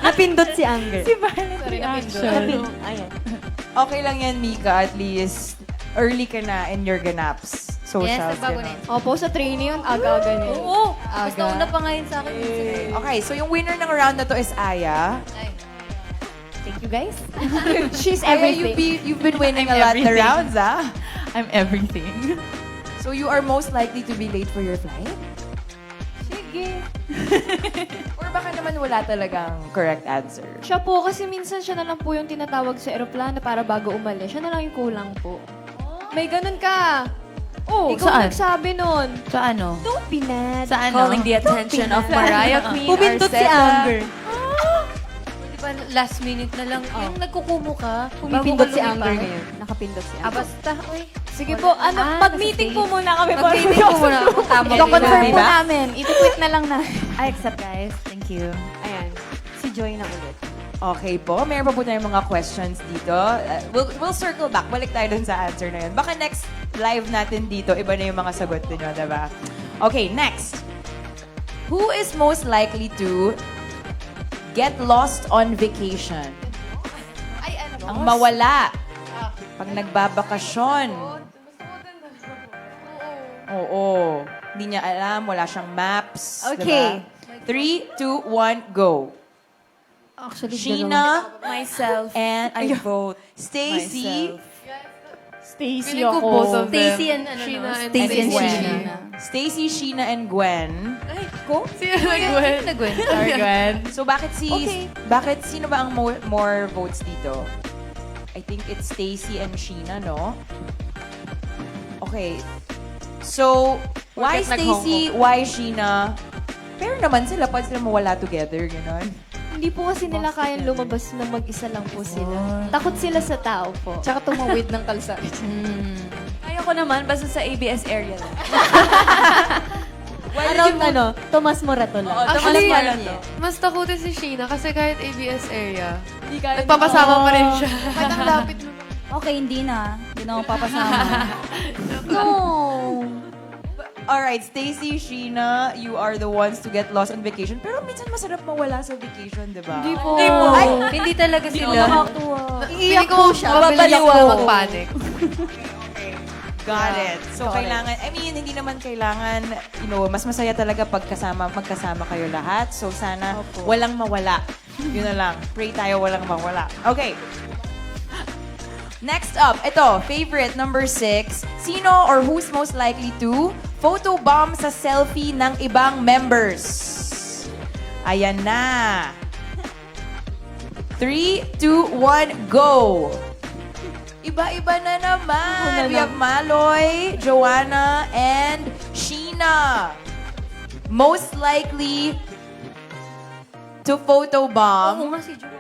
Napindot si Anger. Sorry, napindot. Ayan. Okay lang yan, Mika. At least, early ka na in your ganaps. Yes, Socials, nagbago gano'n. na yun. Opo, sa training yun, aga-aga niya. Oo. Mas nauna pa ngayon sa akin. Okay, so yung winner ng round na to is Aya. Ay, Thank you, guys. She's Aya, everything. you've been winning a I'm lot of everything. rounds, ah. I'm everything. So you are most likely to be late for your flight? Sige. Or baka naman wala talagang correct answer? Siya po, kasi minsan siya na lang po yung tinatawag sa aeroplano para bago umalis. Siya na lang yung kulang po. May ganun ka. Oh, ikaw saan? nagsabi nun. Sa ano? Don't be mad. Sa ano? Calling the attention of Mariah Queen Pumindot si Arceta. Anger. di ba last minute na lang, yung nagkukumo ka, Pumipindot bago si ka Anger lumipad. ngayon. Nakapindot si Ah, Anger. basta, uy. Sige po, pag-meeting po muna kami. Mag-meeting po muna kung tama. Ito-confirm po Diba? namin. Ito-tweet na lang na. I accept, guys. Thank you. Ayan. Si Joy na ulit. Okay po. Meron pa po tayong mga questions dito. We'll circle back. Balik tayo dun sa answer na yun. Baka next live natin dito, iba na yung mga sagot ninyo, diba? Okay, next. Who is most likely to get lost on vacation? Ay, ano? Ang mawala. Pag nagbabakasyon. Oo. Hindi niya alam. Wala siyang maps. Okay. Diba? 3, 2, 1, go. Actually, Sheena Myself. and I vote Stacy Stacy Feeling ko both of them. Stacy and ano, Sheena no? and and Gwen. Gwen. Stacy, Sheena, and Gwen. Sino na Gwen? Nag-Gwen. Sorry, Gwen. So bakit sino ba ang more votes dito? I think it's Stacy and Sheena, no? Okay. So, why Bakit nag-Hong Stacy, why Sheena? Pero naman sila, pwede sila mawala together, gano'n. Hindi po kasi nila kayang lumabas na mag-isa lang po sila. Takot sila sa tao po. Tsaka tumawid ng kalsada. Kaya ko naman, basta sa ABS area lang. Around Tomas Morato lang. Actually, Tomas Morato. mas takutin si Sheena kasi kahit ABS area, Hindi kaya nagpapasama pa rin siya. Kahit ang lapit mo. Okay, hindi na. Hindi na ako papasama. No. Alright, Stacy, Sheena, you are the ones to get lost on vacation. Pero minsan masarap mawala sa vacation, di ba? Hindi po. Ay, Hindi talaga sila. Feeling ko, mababaliw ako mag-panic. got it. So, kailangan, I mean, hindi naman kailangan, mas masaya talaga pag magkasama kayo lahat. So, sana walang mawala. Yun na lang. Pray tayo walang mawala. Okay. Next up, ito, favorite, number 6. Sino or who's most likely to photobomb sa selfie ng ibang members? Ayan na. 3, 2, 1, go! Iba-iba na naman. We have Maloy, Joanna, and Sheena. Most likely to photobomb. Oo nga si Joanna.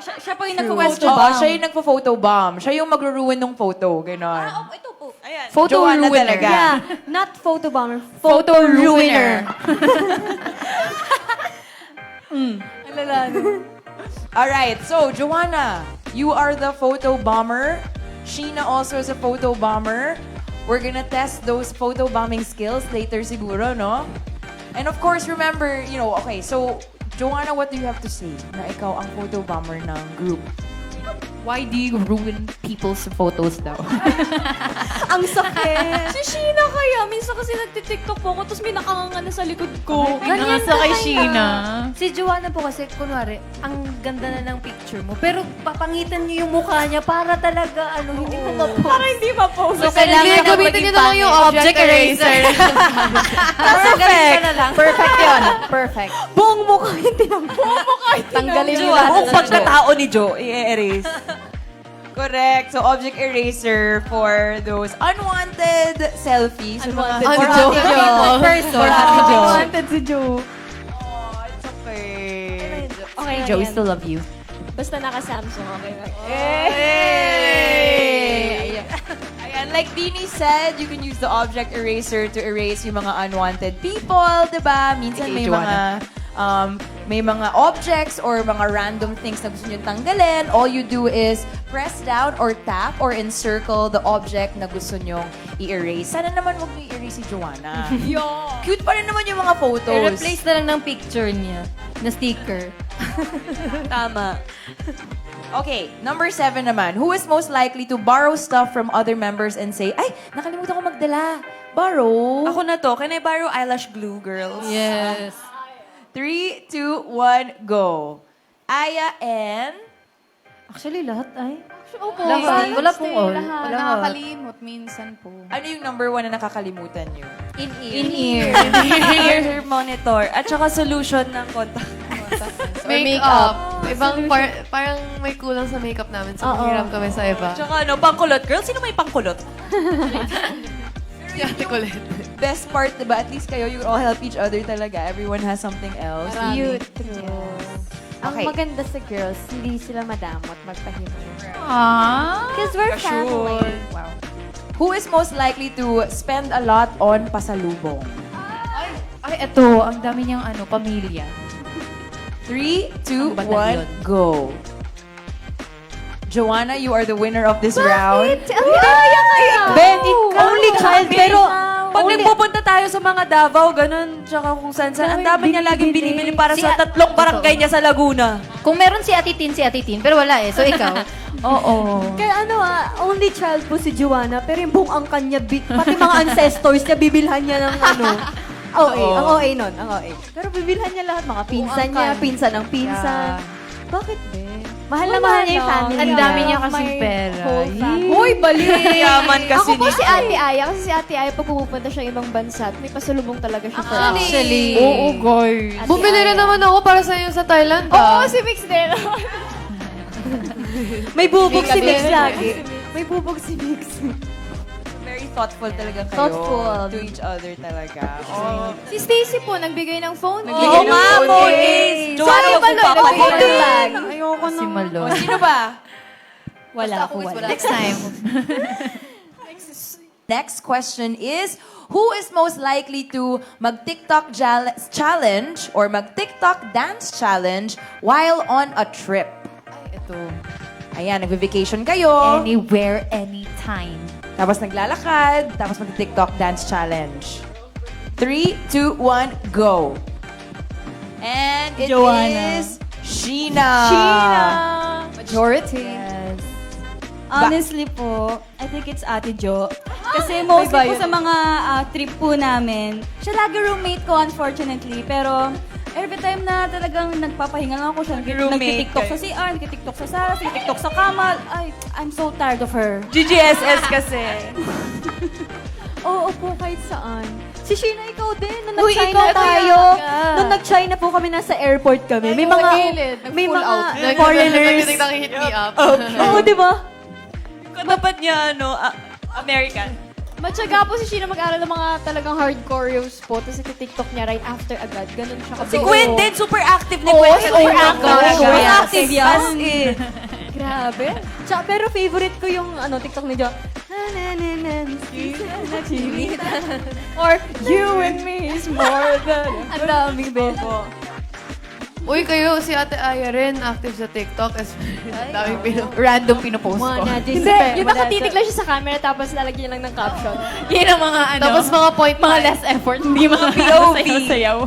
Siya po yung Oo, siya yung nagpo-photobomb. Siya yung magro-ruin ng photo. Ganon. ito po. Ayan. Photo Joanna ruiner. talaga. Yeah, not photobomber. Photo ruiner. Alright, so Joanna, you are the photo bomber. Sheena also is a photo bomber. We're gonna test those photo bombing skills later siguro, no? And of course, remember, okay, so Joanna, what do you have to say na ikaw ang photo bomber ng group? Why do you ruin people's photos daw? Ang sakit. Si Sheena kaya, minsan kasi nagtitiktok po ako, tapos may nakanganga na sa likod ko. Ganyan sa kay Sheena. Si Joanna po kasi, kunwari, ang ganda na ng picture mo. Pero papangitan niyo yung mukha niya para talaga, hindi ko ma-post. Para hindi ma-post. So, kailangan Gamitin niyo na lang yung object eraser. Perfect! Na lang. Perfect yun. Perfect. Buong mukha yung tinanggal. Tanggalin niyo Buong lahat. pagkatao ni Jo, i-erase. Correct. So, object eraser for those unwanted selfies. Unwanted person. Wanted si Joe. Oh, it's okay. Okay lang Joe, we yan. still love you. Basta naka-Samsung, okay lang. Hey! Ayan, like Dini said, you can use the object eraser to erase yung mga unwanted people, diba? Minsan may mga objects or mga random things na gusto nyo tanggalin. All you do is press down or tap or encircle the object na gusto nyo i-erase. Sana naman huwag nyo i-erase si Joanna. Cute pa rin naman yung mga photos. I-replace na lang ng picture niya na sticker. Tama. Okay, number 7 naman. Who is most likely to borrow stuff from other members and say, ay, nakalimutan ko magdala. Borrow. Ako na to. Can I borrow eyelash glue, girls? Yes. 3, 2, 1, go. Aya and... Actually, lahat ay. Opo. Lahat. Wala pong all. Lahat. Nakakalimot minsan po. Ano yung number 1 na nakakalimutan nyo? In-ear. Ear monitor. At saka solution ng contact. Makeup. Ibang parang may kulang sa makeup namin. So, mahirap kami sa iba. Tsaka pangkulot. Girls, sino may pangkulot? Si Ate Colette. Best part, diba? At least kayo, you all help each other talaga. Everyone has something else. Cute. Okay. Ang maganda sa girls, hindi sila madamot magpahimay. Aww. Because we're family. Wow. Who is most likely to spend a lot on pasalubong? Ay, eto. Ang dami niyang pamilya. 3, 2, Ang batalyon. 1, go. Joanna, you are the winner of this round. Ben, only child. Pero pag nagpupunta tayo sa mga Davao, ganun, tsaka kung saan-saan, ang dami niya laging binibili para sa tatlong barangay niya sa Laguna. Kung meron si Ate Tin, pero wala eh. So, ikaw. Oo. Kaya only child po si Joanna, pero yung buong angkan niya, pati mga ancestors niya, bibilhan niya ng OA. Ang OA nun, ang OA. Pero bibilhan niya lahat, mga pinsan niya, pinsan ng pinsan. Bakit, be? Mahal na mahal niya yung family. Ang dami niya kasi pera. Uy, bali! Yaman kasi Ako po ni si Ate Aya, kasi si Ate Aya pag pupunta siya ibang bansa, may pasalubong talaga siya for us. Actually. Oo, guys. Ate Bumili Aya. na naman ako para sa iyo sa Thailand. Oo, si Mix din. May bubog si Mix lagi. May bubog si Mix. Very thoughtful talaga kayo. Thoughtful. To each other talaga. Oh. Si Stacy po, nagbigay ng phone. Oo nga, Moniz! Joanna, yung Nagbigay ng bag. Ayoko Si Malo. Sino ba? Wala ako, wala. Next time. Next question is, who is most likely to mag-TikTok challenge or mag-TikTok dance challenge while on a trip? Ito. Ayan, nagve-vacation kayo. Anywhere, anytime. tapos naglalakad, tapos mag-TikTok dance challenge. 3, 2, 1, go! And it is Sheena. Majority. Honestly po, I think it's Ate Jo. Kasi mostly po sa mga trip po namin, siya lagi roommate ko unfortunately. Pero every time na talagang nagpapahinga lang ako siya, nagtitiktok sa CR, nagtitiktok sa sala, nagtitiktok sa kama. Ay, I'm so tired of her. GGSS kasi. Oo po, kahit saan. Si Sheena, ikaw din. Nung Uy, nag-China ikaw tayo. talaga. Nung nag-China po kami, nasa airport kami. May mga, may Nag-full mga out. foreigners. Hit me up. Oo, di ba? Katapat niya, American. Matyaga po si Sheena mag-aral ng mga talagang hard choreos po. Tapos iti-tiktok niya right after agad. Ganun siya. Si Gwen din, super active ni Oo, Gwen. super active. Super active yan. As in. Grabe. Tsaka, pero favorite ko yung TikTok ni Jo. Or, you and me is more than... Ang daming beso. Uy, kayo, si Ate Aya rin, active sa TikTok. Daming random pinopost ko. Hindi, yung nakatitig lang siya sa camera tapos lalagyan lang ng caption. Yun ang mga Tapos mga point mga less effort, hindi mga POV. sayaw-sayaw.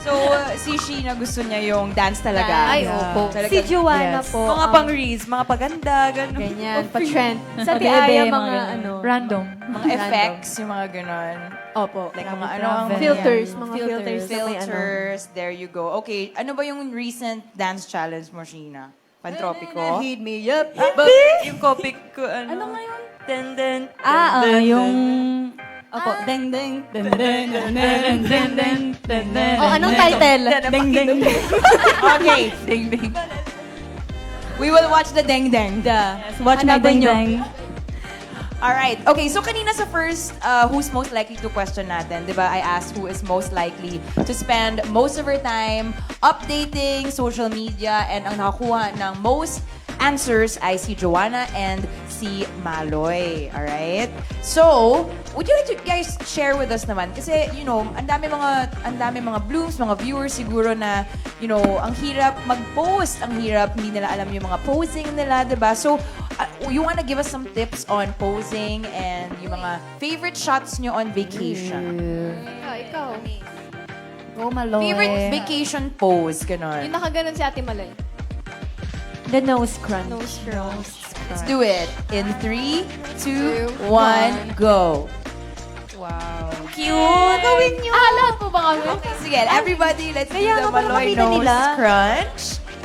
So, si Sheena gusto niya yung dance talaga. Ay, opo. Talagang- Si Joanna yes. po. Mga pang-reels, mga paganda, gano'n. Ganyan, pa-trend. Sa Bebe, Tiaya, mga mga ganun. random. Mga effects, yung mga ganon. Opo. Like mga ano, Filters, mga filters. filters. There you go. Okay, ano ba yung recent dance challenge mo, Sheena? Pantropiko? Hit me up. Yung copy ko, ano ngayon? Den. Yung... Opo, deng deng. Deng deng deng deng deng deng deng deng. Oh, anong title? Deng deng. Okay, ding ding. We will watch the ding ding. Watch my deng deng. Alright. Okay, so kanina sa first, who's most likely to question natin, di ba? I asked who is most likely to spend most of her time updating social media, and ang nakakuha ng most answers ay si Joanna and si Maloy. Alright? So, would you like to guys share with us naman? Kasi, you know, ang dami mga blooms, mga viewers siguro na, you know, ang hirap mag-post, ang hirap, hindi nila alam yung mga posing nila, diba? So, you wanna give us some tips on posing and yung mga favorite shots nyo on vacation? Ikaw. Go, Maloy. Favorite vacation pose, ganon. Yung nakaganon si Ate Malay. The nose crunch. Nose curls. Let's do it. In 3, 2, 1, go. Wow. Cute! Gawin nyo! Lahat po ba kami? Okay, sige. Everybody, let's do Kaya the nga pala Maloy makita nose nila. crunch.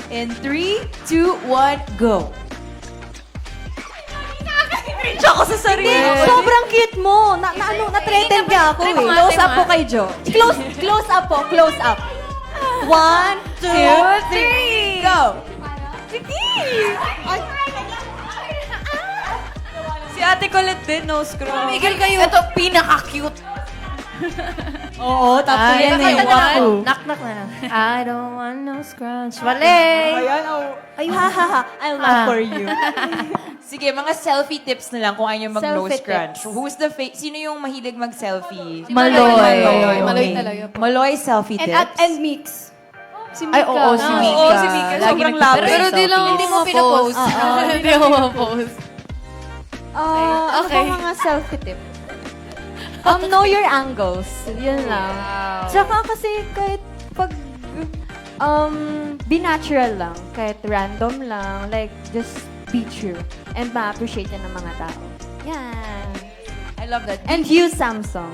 In 3, 2, 1, go. Cringe ako sa sarili. Sobrang cute mo. Na-threaten niya ako eh. Close up po kay Jo. Close up po. Close up. 1, 2, 3, Go! Si Ate Colette din, nose crunch. Miguel kayo. Ito, pinaka-cute. Oo, tapos yan eh. Wapo. Knock-knock na lang. I don't want no scrunch. Malay! Ay, ha ha ha. I love for you. Sige, mga selfie tips na lang kung ayaw mag-nose Selfie crunch. tips. Who's the sino yung mahilig mag-selfie? Maloy. Maloy talaga po. Maloy selfie tips. And Mix. Si Mika. Ay, oo, si Mika. Oo, si Mika. Lagi Sobrang nagpa- lapit. Pero di lang Hindi mo ako ma-post. Hindi ako ma-post. Ano Okay. ba mga selfie tip? Know your angles. Yun lang. Tsaka kasi kahit pag be natural lang, kahit random lang, like just be true and ma-appreciate yan ng mga tao. Yan. I love that. And use Samsung.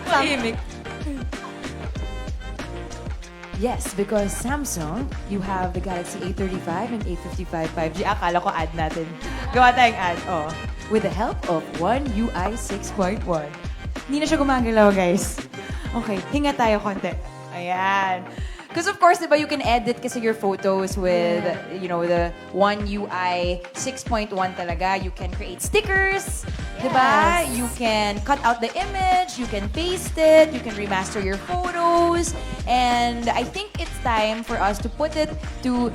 Tahimik. Yes, because Samsung, you have the Galaxy A35 and A55 5G. Akala ko ad natin. Gawa tayong ad. Oh. With the help of One UI 6.1. Hindi na siya gumagalaw, guys. Okay, hinga tayo konti. Ayan. Because of course, diba, you can edit kasi your photos with, you know, the One UI 6.1 talaga. You can create stickers, diba? You can cut out the image, you can paste it, you can remaster your photos. And I think it's time for us to put it to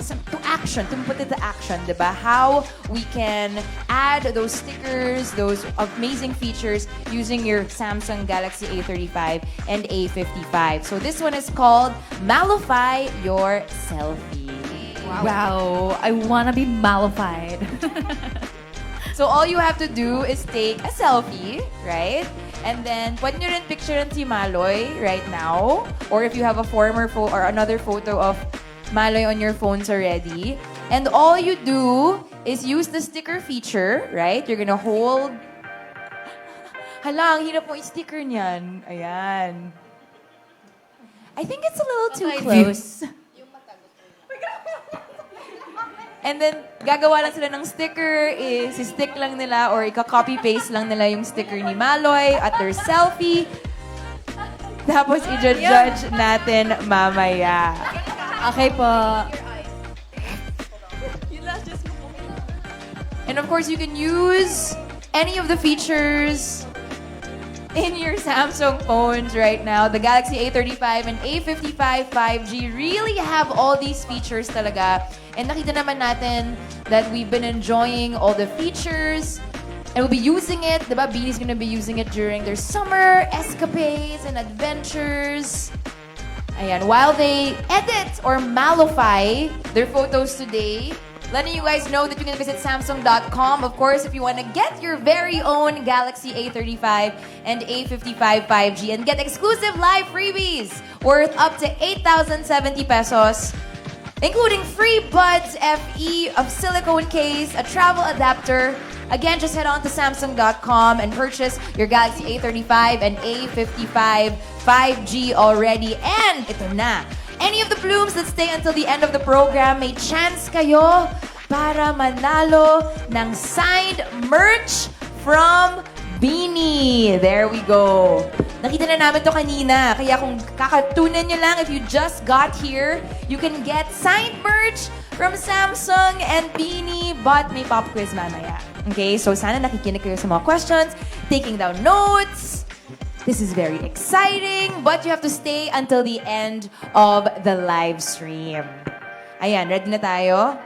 action, to put it to action, diba? How we can add those stickers, those amazing features using your Samsung Galaxy A35 and A55. So this one is called Malify Your Selfie. Wow, I wanna be mollified. So all you have to do is take a selfie, right? And then, pwede nyo rin picturean si Maloy right now. Or if you have a former or another photo of Maloy on your phones already. And all you do is use the sticker feature, right? You're gonna hold... Hala, ang hirap mo i-sticker niyan. Ayan. I think it's a little too close. And then, gagawa lang sila ng sticker, stick lang nila or ika-copy-paste lang nila yung sticker ni Maloy at their selfie. Tapos, i-judge natin mamaya. Okay po. And of course, you can use any of the features in your Samsung phones right now. The Galaxy A35 and A55 5G really have all these features talaga. And nakita naman natin that we've been enjoying all the features. And we'll be using it. Diba? Beanie's gonna be using it during their summer escapades and adventures. Ayan, while they edit or mollify their photos today, letting you guys know that you can visit Samsung.com. Of course, if you want to get your very own Galaxy A35 and A55 5G and get exclusive live freebies worth up to 8,070 pesos, including free Buds FE of silicone case, a travel adapter. Again, just head on to Samsung.com and purchase your Galaxy A35 and A55 5G already. And ito na. Any of the blooms that stay until the end of the program, may chance kayo para manalo ng signed merch from Beanie. There we go. Nakita na namin to kanina. Kaya kung kakatunan nyo lang, if you just got here, you can get signed merch from Samsung and Beanie, but may pop quiz mamaya. Okay, so sana nakikinig kayo sa mga questions, taking down notes. This is very exciting, but you have to stay until the end of the live stream. Ayan, ready na tayo?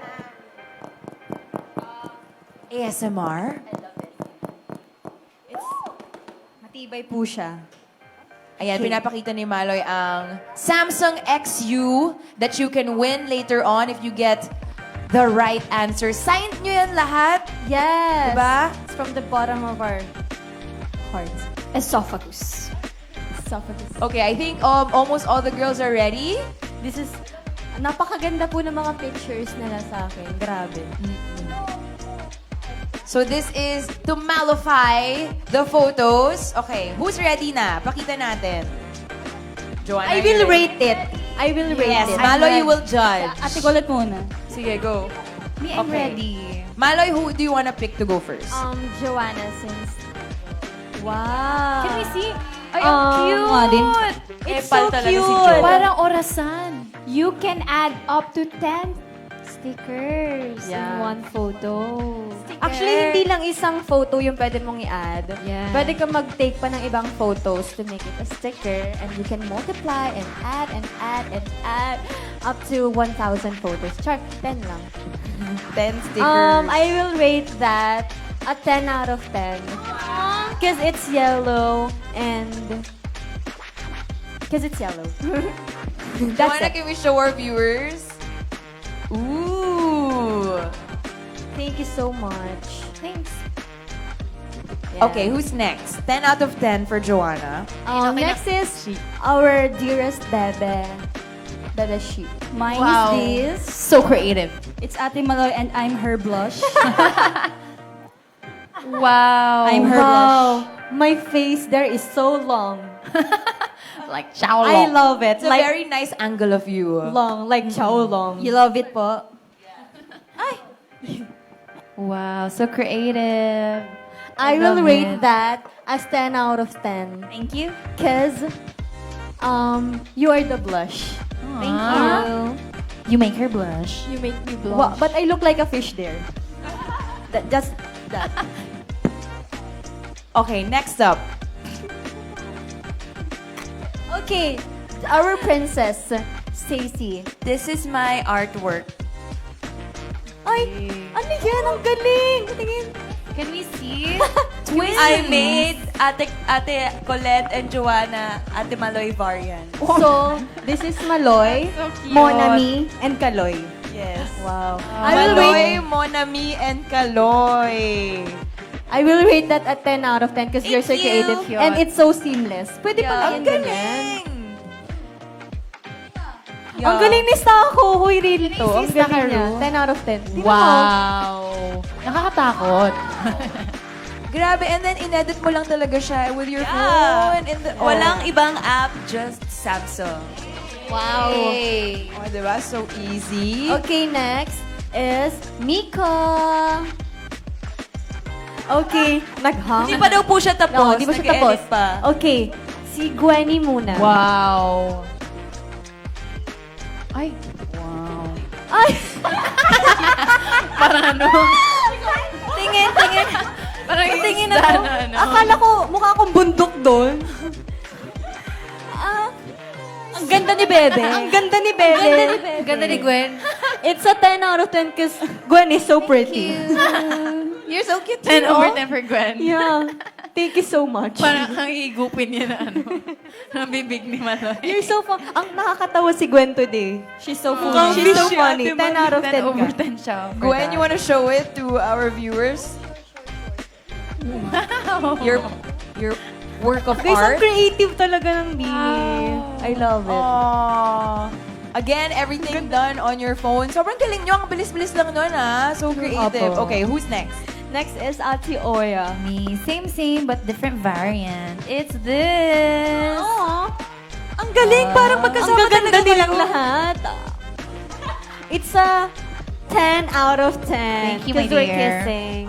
ASMR. Matibay po siya. Ayan, pinapakita ni Maloy ang Samsung XU that you can win later on if you get the right answer. Signed nyo yan lahat? Yes. Diba? It's from the bottom of our hearts. Esophagus. Okay, I think almost all the girls are ready. This is, napakaganda po ng mga pictures nila sa akin. Grabe. So this is to mollify the photos. Okay, who's ready na? Pakita natin. Joanna, I will rate it. I will rate Yes, it. Maloy, you will judge. Ate Colette muna. Sige, go. Me, I'm Okay. ready. Maloy, who do you wanna pick to go first? Joanna, since... Wow. Can we see? Ay, ang cute! nga din. It's so cute. Parang orasan. You can add up to 10 stickers in Yeah. one photo. Actually, hindi lang isang photo yung pwede mong i-add. Yeah. Pwede ka mag-take pa ng ibang photos to make it a sticker, and you can multiply and add and add and add up to 1,000 photos. Char, 10 lang. 10 stickers. I will rate that a 10 out of 10. Because it's yellow and... Because it's yellow. That's Joanna, it. can we show our viewers? Ooh. Thank you so much. Thanks. Okay, who's next? 10 out of 10 for Joanna. Next is our dearest Bebe. Bebe Sheep. Mine Wow. is this. So creative. It's Ate Maloy and I'm her blush. Wow. I'm her Wow. My face there is so long. Like chow I love it. It's a very nice angle of you. long, like chow long. You love it po? Wow, so creative. I love will rate it. that as 10 out of 10. Thank you. Because you are the blush. Thank you. You make her blush. You make me blush. But I look like a fish there. Just that. Okay, next up. Okay, our princess, Stacy. This is my artwork. Ay, ano yan? Ang galing! Tingin. Can we see? I made Ate Colette and Joanna Ate Maloy variant. So, this is Maloy, Monami, and Kaloy. Yes. Wow. I will rate Maloy, Monami, and Kaloy. I will rate that at 10 out of 10 because you're so creative. And it's so seamless. Pwede pa Ang lang ganyan. galing! Ang galing ni Stako. Huy, real to. Ang si galing niya. Stakaru. 10 out of 10. Tingnan mo. Wow. Nakakatakot. Grabe, and then inedit mo lang talaga siya with your phone. And Walang ibang app, just Samsung. Wow. Oh, diba? So easy. Okay, next is Mika. Okay, naghang. Hindi pa daw po siya tapos. No, hindi pa siya tapos. Nag-edit pa. Okay, si Gwenny muna. Wow. Ay. Wow. Ay! Parang ano? Tingin. Parang Tingin isda ako. na ano. Akala ko, mukha akong bundok doon. Ang ganda ni Bebe. Ang ganda ni Bebe. Ganda ni Gwen. It's a 10 out of 10 because Gwen is so pretty. You're so cute 10 over 10 for Gwen. Yeah. Thank you so much. Parang kang igupin niya na ano. Ang bibig ni Maloy. You're so fun. Ang nakakatawa si Gwen today. She's so funny. Mukhang She's so fish funny. si 10 out of 10 10 over ka. 10 siya. for Gwen, that. you wanna show it to our viewers? Your work of Guys, ang art? creative talaga ng Bini. I love it. Aww. Again, everything done on your phone. Sobrang galing nyo. Ang bilis-bilis lang nun, ah. So creative. Apo. Okay, who's next? Next is Ate Oya. Me, same but different variant. It's this. Ang galing, parang Ang magkasama gaganda talaga nilang kayo. lahat. It's a 10 out of 10. Thank you, my Because we're dear. kissing.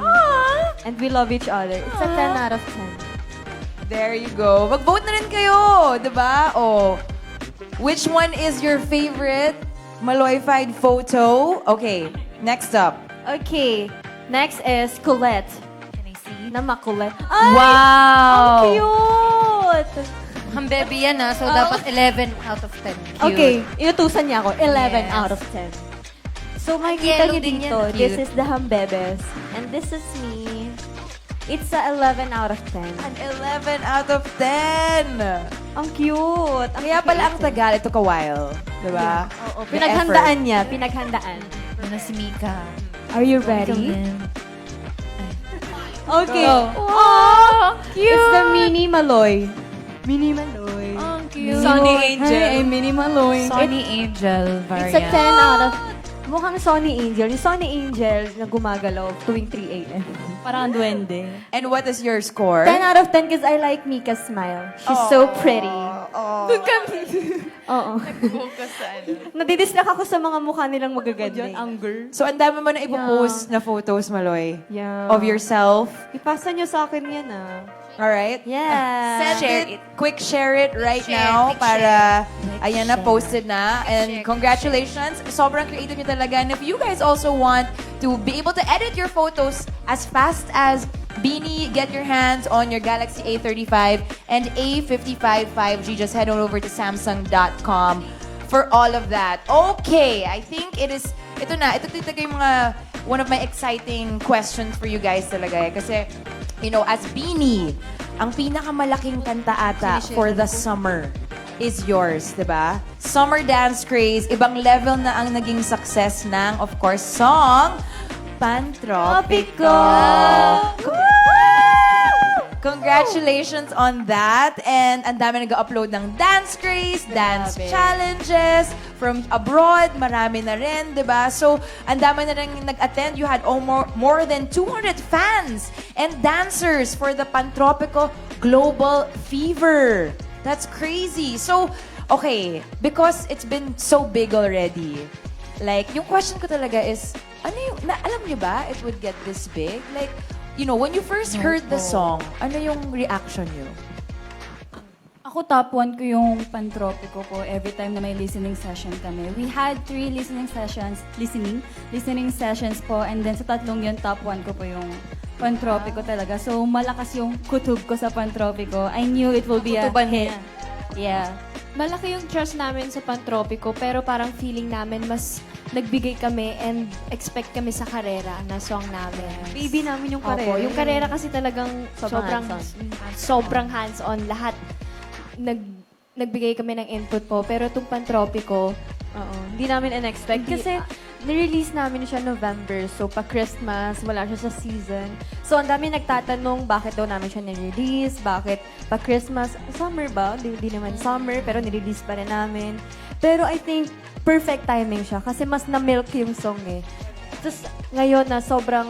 And we love each other. It's a 10 out of 10. There you go. Mag-vote na rin kayo, diba? Oh. Which one is your favorite Maloy-fied photo? Okay, next up. Okay. Next is Colette. Can I see? Na makulit. Ay! Wow! Ang cute! Ang baby yan so dapat 11 out of 10. Okay, inutusan niya ako. 11 Yes. out of 10. So, makikita yellow niyo din dito, yan. this Cute. is the Hambebes. And this is me. It's a 11 out of 10. An 11 out of 10. Ang cute. Ang Kaya pala ang creative. tagal. It took a while. Diba? Oo, The pinaghandaan niya. Pinaghandaan. Ano si Mika? Are you Ikaw ready? din. Okay. Go. Oh, cute! It's the Mini Maloy. Mini Maloy. Ang cute. Sonny Angel. Hi, I'm Mini Maloy. Sonny Angel variant. It's a 10 out of... Mukhang Sonny Angel. Yung Sonny Angel na gumagalaw tuwing 3 a.m. Parang duwende. And what is your score? 10 out of 10 because I like Mika's smile. She's so pretty. Oo. Nadidistract ako sa mga mukha nilang magaganda. Anger. So, ang dami mo na ipopost na photos, Maloy. Yeah. Of yourself. Ipasa niyo sa akin yan, Alright? Yeah. Share it. Quick share it right now para ayan na, posted na. And congratulations. Sobrang creative nyo talaga. And if you guys also want to be able to edit your photos as fast as Beanie, get your hands on your Galaxy A35 and A55 5G. Just head on over to Samsung.com for all of that. Okay, I think it is, ito talaga yung mga, one of my exciting questions for you guys talaga eh. Kasi, you know, as Beanie, ang pinakamalaking kanta ata for the summer is yours, diba? Summer Dance Craze, ibang level na ang naging success ng, of course, song Pantropico. Congratulations on that. And ang dami nag-upload ng dance craze, dance challenges from abroad. Marami na rin, di ba? So, ang dami na rin nag-attend. You had more than 200 fans and dancers for the Pantropico Global Fever. That's crazy. So, okay, because it's been so big already, like, yung question ko talaga is, ano yung, alam niyo ba it would get this big? Like, you know, when you first heard the song, ano yung reaction niyo? Ako top 1 ko yung Pantropico ko every time na may listening session kami. We had 3 listening sessions po, and then sa tatlong yun, top 1 ko po yung Pantropico talaga. So, malakas yung kutub ko sa Pantropico. I knew it will be a hit. Yeah. Malaki yung trust namin sa Pantropico, pero parang feeling namin mas nagbigay kami and expect kami sa karera na song namin. Baby namin yung Opo, karera. yung karera kasi talagang sobrang hands-on. Lahat nagbigay kami ng input po. Pero itong Pantropico, Oo. Hindi namin in-expect. Kasi Nirelease namin siya November. So, pa-Christmas, wala siya sa season. So, ang dami nagtatanong bakit daw namin siya nirelease, bakit pa-Christmas. Summer ba? Di naman summer, pero nirelease pa rin namin. Pero I think perfect timing siya kasi mas na-milk yung song eh. Tapos ngayon na sobrang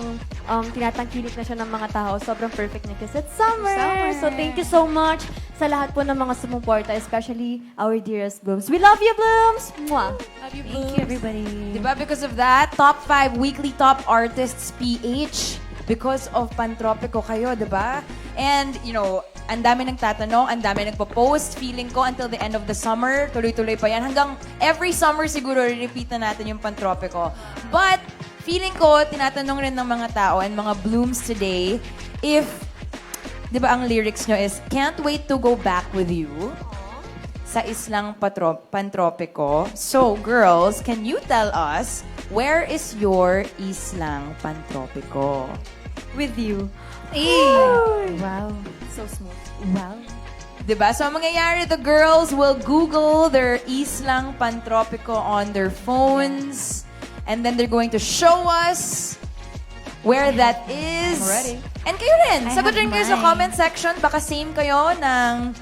tinatangkilik na siya ng mga tao, sobrang perfect niya kasi it's summer. So thank you so much sa lahat po ng mga sumuporta, especially our dearest Blooms. We love you, Blooms! Mwah! Love you, Thank you, everybody. Diba, because of that, top 5 weekly top artists PH. Because of Pantropico kayo, diba? And, you know, ang dami nagtatanong, ang dami nagpo-post. Feeling ko until the end of the summer, tuloy-tuloy pa yan. Hanggang every summer siguro, repeat na natin yung Pantropico. But, feeling ko, tinatanong rin ng mga tao and mga Blooms today, if, di ba ang lyrics nyo is, can't wait to go back with you sa Islang Pantropico. So, girls, can you tell us, where is your Islang Pantropico? With you. Wow. So smooth. Wow. Diba? So, ang mangyayari, the girls will Google their Islang Pantropico on their phones. And then they're going to show us where that is. I'm ready. And kayo rin. Sagot rin kayo sa comment section. Baka same kayo ng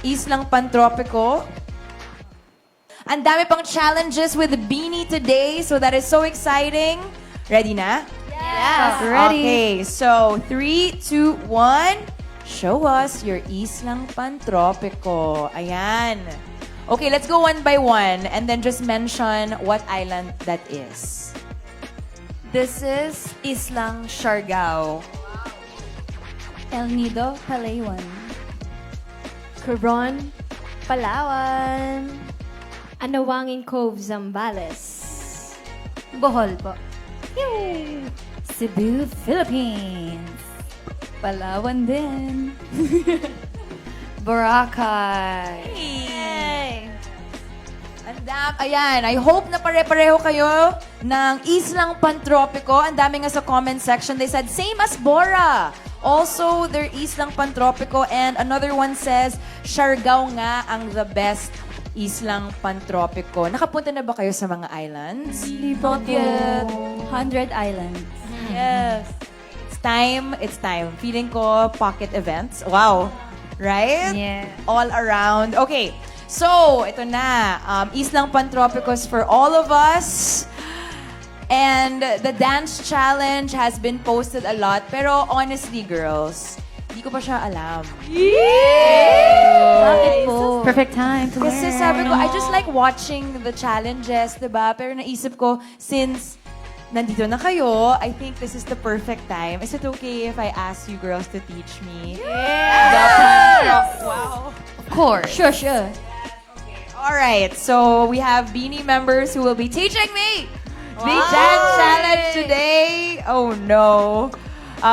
Islang Pantropico. Ang dami pang challenges with the Beanie today. So that is so exciting. Ready na? Yes. Ready. Okay, so 3, 2, 1. Show us your Islang Pantropico. Ayan. Okay, let's go one by one and then just mention what island that is. This is Islang Siargao. El Nido, Palawan. Coron, Palawan. Anawangin Cove, Zambales. Bohol po. Cebu, Philippines. Palawan din. Boracay. Ayan, I hope na pare-pareho kayo ng Islang Pantropico. Ang dami nga sa comment section. They said, same as Bora. Also, their Islang Pantropico. And another one says, Siargao nga ang the best Islang Pantropico. Nakapunta na ba kayo sa mga islands? Not yet. 100 Islands. Yes. It's time. Feeling ko pocket events. Wow. Right? Yeah. All around. Okay. So, ito na. Islang Pantropicos for all of us. And the dance challenge has been posted a lot. Pero honestly, girls, hindi ko pa siya alam. Bakit po? Perfect time to Kasi learn. sabi ko, I just like watching the challenges, diba? Pero naisip ko, since nandito na kayo, I think this is the perfect time. Is it okay if I ask you girls to teach me? Yes! Wow. Of course. Sure. All right, so we have Beanie members who will be teaching me the dance challenge today. Oh no.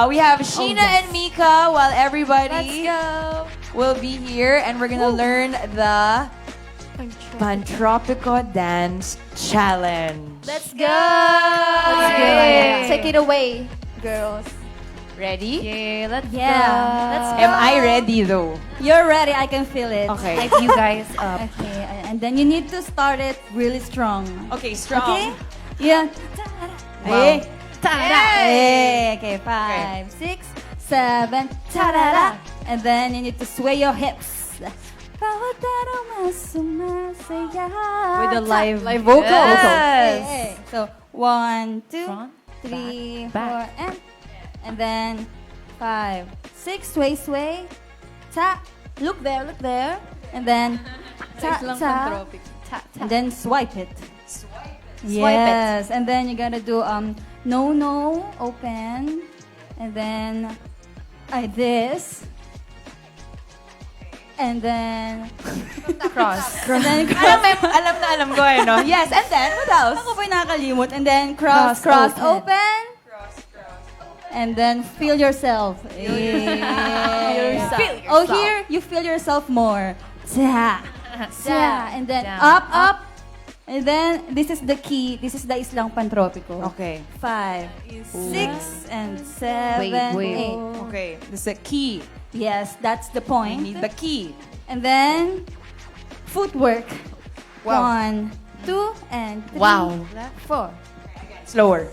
We have Sheena and Mika while everybody will be here and we're gonna learn the Pantropico Dance Challenge. Let's go! Okay. Take it away, girls. Ready? Yeah, let's Let's go. Am I ready though? You're ready. I can feel it. Okay. Hype you guys up. Okay, and then you need to start it really strong. Okay, strong. Okay? Yeah. Wow. Okay, 5, 6, 7, ta-da-da. And then you need to sway your hips. Bawat araw mas sumasaya. With the live vocal. Yes. Okay. So, 1, 2, Front, 3, back. 4, and then 5, 6, sway. Ta. Look there. And then ta. And then swipe it. Yes, and then you gotta do no, open, and then this, and then Cross. and then Alam ko eh, no? Yes, and then, what else? Ako po yung nakakalimot. And then cross, open. And then feel yourself. Oh, here you feel yourself more. Ta. And then Down. up. And then this is the key. This is the Islang Pantropico. Okay. 5, 6, and 7, Wait. 8. Okay, this is a key. Yes, that's the We point. need the key. And then footwork. Wow. 1, 2, and 3, Wow. 4. Slower.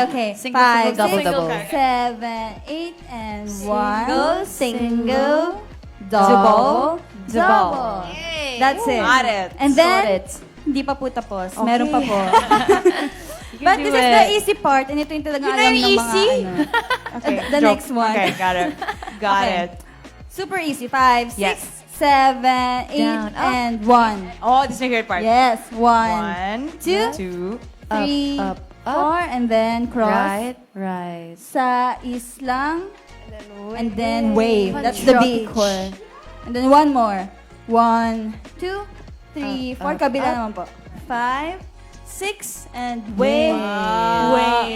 Okay. Single, 5, double, 6, double. 7, 8, and 1. Single, Double. Double. That's it. Got it. And then, hindi pa po tapos. Meron pa po. But do this is the it. easy part, and ito yung talagang Yun alam ang ng mga easy? ano. Okay, The joke. next one. Okay, got it. Got Okay. it. Super easy. 5, 6, Yes. 7, 8, Down, up. and 1. Oh, this is my favorite part. Yes. 1, 1, two, 2, 3, up, 4, and then cross. Right. Sa islang, and then wave. That's the beach. And then one more. 1, 2, 3, 4. Kabila naman po. 5, 6, and wave. Wave.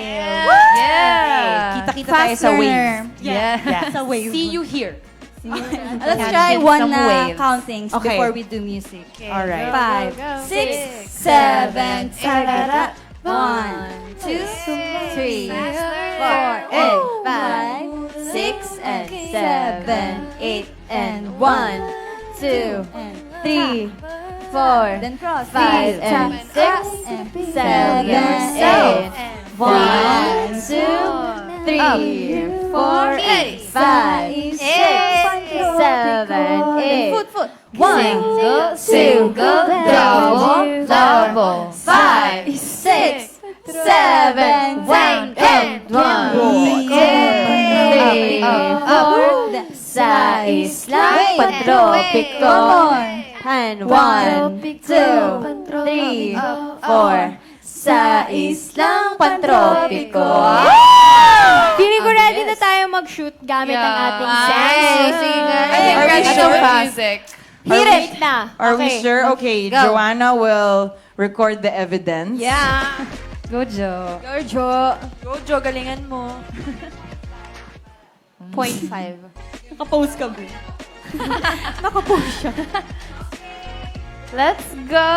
Yeah. Kita-kita tayo Fast sa wave. learner. Yeah. Sa wave. See you here. Let's try Get one some waves. countings Okay. before we do music. All right. 5, 6, 7, 8. 1, 2, 3, 4, 5, 6, and 7, 8, and 1, 2, 3, 4, then cross. 5, and 6, and 7, 8, 1, 2, 3, 4, 5, 6, 7, 8. Foot. 1, single, double, double. 5, 6, 7, 1, and 1, 2, 3, 4. Sa islang pantropiko. And 1, 2, 3, 4. Sa islang pantropiko. Feeling ko ready na tayo mag-shoot gamit ang ating Samsung. I think Are we that's sure? so music. Hit it na. Are we sure? Okay, Joanna will record the evidence. Yeah. Go, Joe. Giorgio. Jojo, galingan mo. 0.5. Nakapost ka ba? Nakapost siya. Let's go!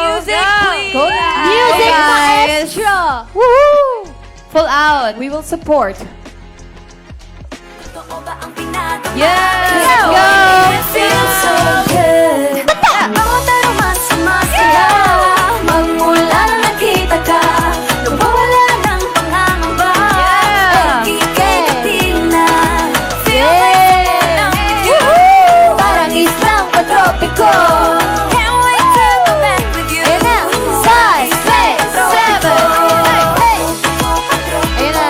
Music, please! Go na! Music maestro! Woohoo! Full out. We will support. Yes! Let's go! It feels so good. Bawat aroma sumasaya. Magmula na nakita ka. Nawawala ng pangangamba. Kikikatil na. Feel my lang with you. Parang isang patropiko. Can't wait to go back with you. Ayun na. 5, 6, 7, 8. Ayun na.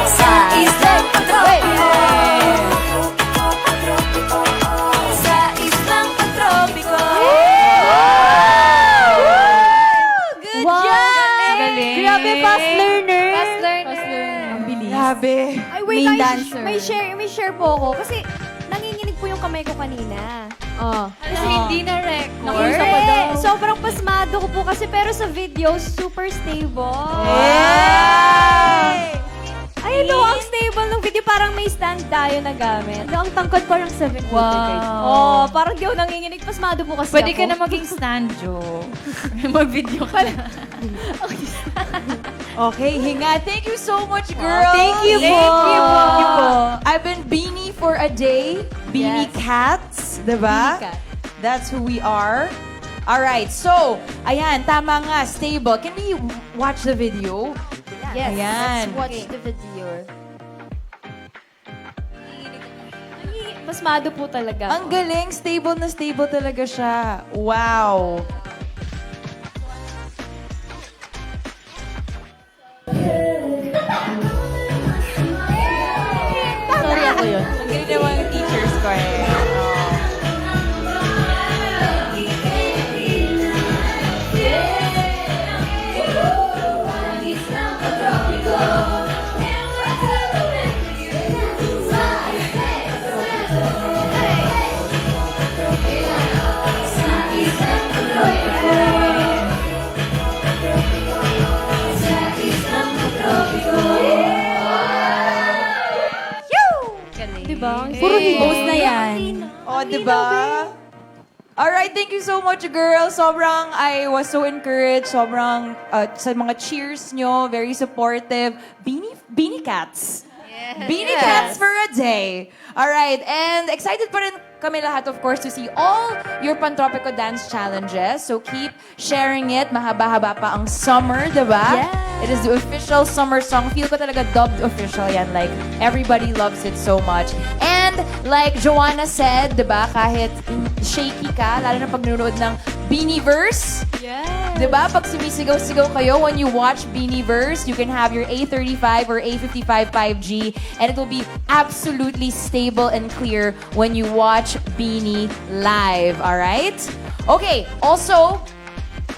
Sa islang patropiko. Sa islang patropiko. Good job! Galing. Grabe, fast learner. Fast learner. Ang bilis. Grabe. Ay, wait, Main dancer. may share po ako. Kasi nanginginig po yung kamay ko kanina. Kasi hindi na record. Nakusa ko daw. Sobrang pasmado ko po kasi pero sa video, super stable. Ay, no, ang stable ng video. Parang may stand tayo na gamit. Ang tangkad parang 7 feet. Wow. Parang di ako nanginginig. Pasmado po kasi Pwede ako. ka na maging stand, Joe. Mag-video ka na. Okay, Hinga, thank you so much, girl. Thank you po. Thank you po. I've been Beanie for a day. Beanie Cats, diba? Beanie Cat. That's who we are. All right, so, ayan, tama nga, stable. Can we watch the video? Yes, Ayan. let's watch the video. Pasmado po talaga. Ang galing, stable na stable talaga siya. Wow. Sorry ako yun. Ang galing naman yung teachers ko eh. Diba? Puro post na yan. Oh, diba? Alright, thank you so much, girls. Sobrang, I was so encouraged. Sobrang, sa mga cheers nyo, very supportive. Beanie Cats. Beanie Cats for a day. Alright, and excited pa rin kami lahat, of course, to see all your Pantropico dance challenges. So keep sharing it. Mahaba-haba pa ang summer, diba? It is the official summer song. Feel ko talaga dubbed official yan. Like, everybody loves it so much. And like Joanna said, diba, kahit shaky ka, lalo na pag nanonood ng Beanieverse. Yes. Diba? Pag sumisigaw-sigaw kayo, when you watch Beanieverse, you can have your A35 or A55 5G, and it will be absolutely stable and clear when you watch Beanie live. Alright? Okay, also,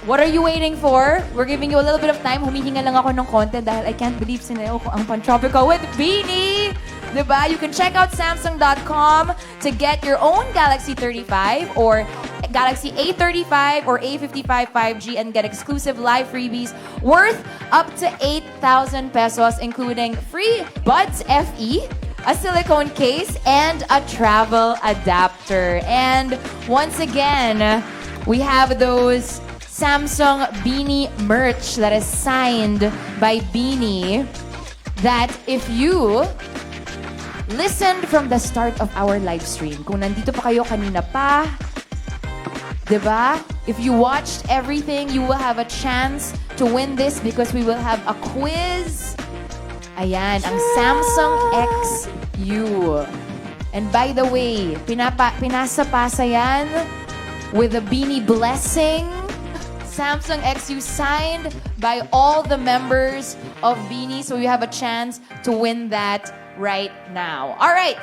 what are you waiting for? We're giving you a little bit of time. Humihinga lang ako ng konti dahil I can't believe sinayo ko ang Pantropico with Beanie. Diba? You can check out Samsung.com to get your own Galaxy 35 or Galaxy A35 or A55 5G and get exclusive live freebies worth up to 8,000 pesos, including free Buds FE, a silicone case, and a travel adapter. And once again, we have those Samsung Beanie merch that is signed by Beanie that if you listened from the start of our live stream, kung nandito pa kayo kanina pa, diba? If you watched everything, you will have a chance to win this because we will have a quiz. Ayan, ang Samsung XU. And by the way, pinasa-pasa yan with a Beanie blessing. Samsung XU signed by all the members of Beanie, so you have a chance to win that right now. All right.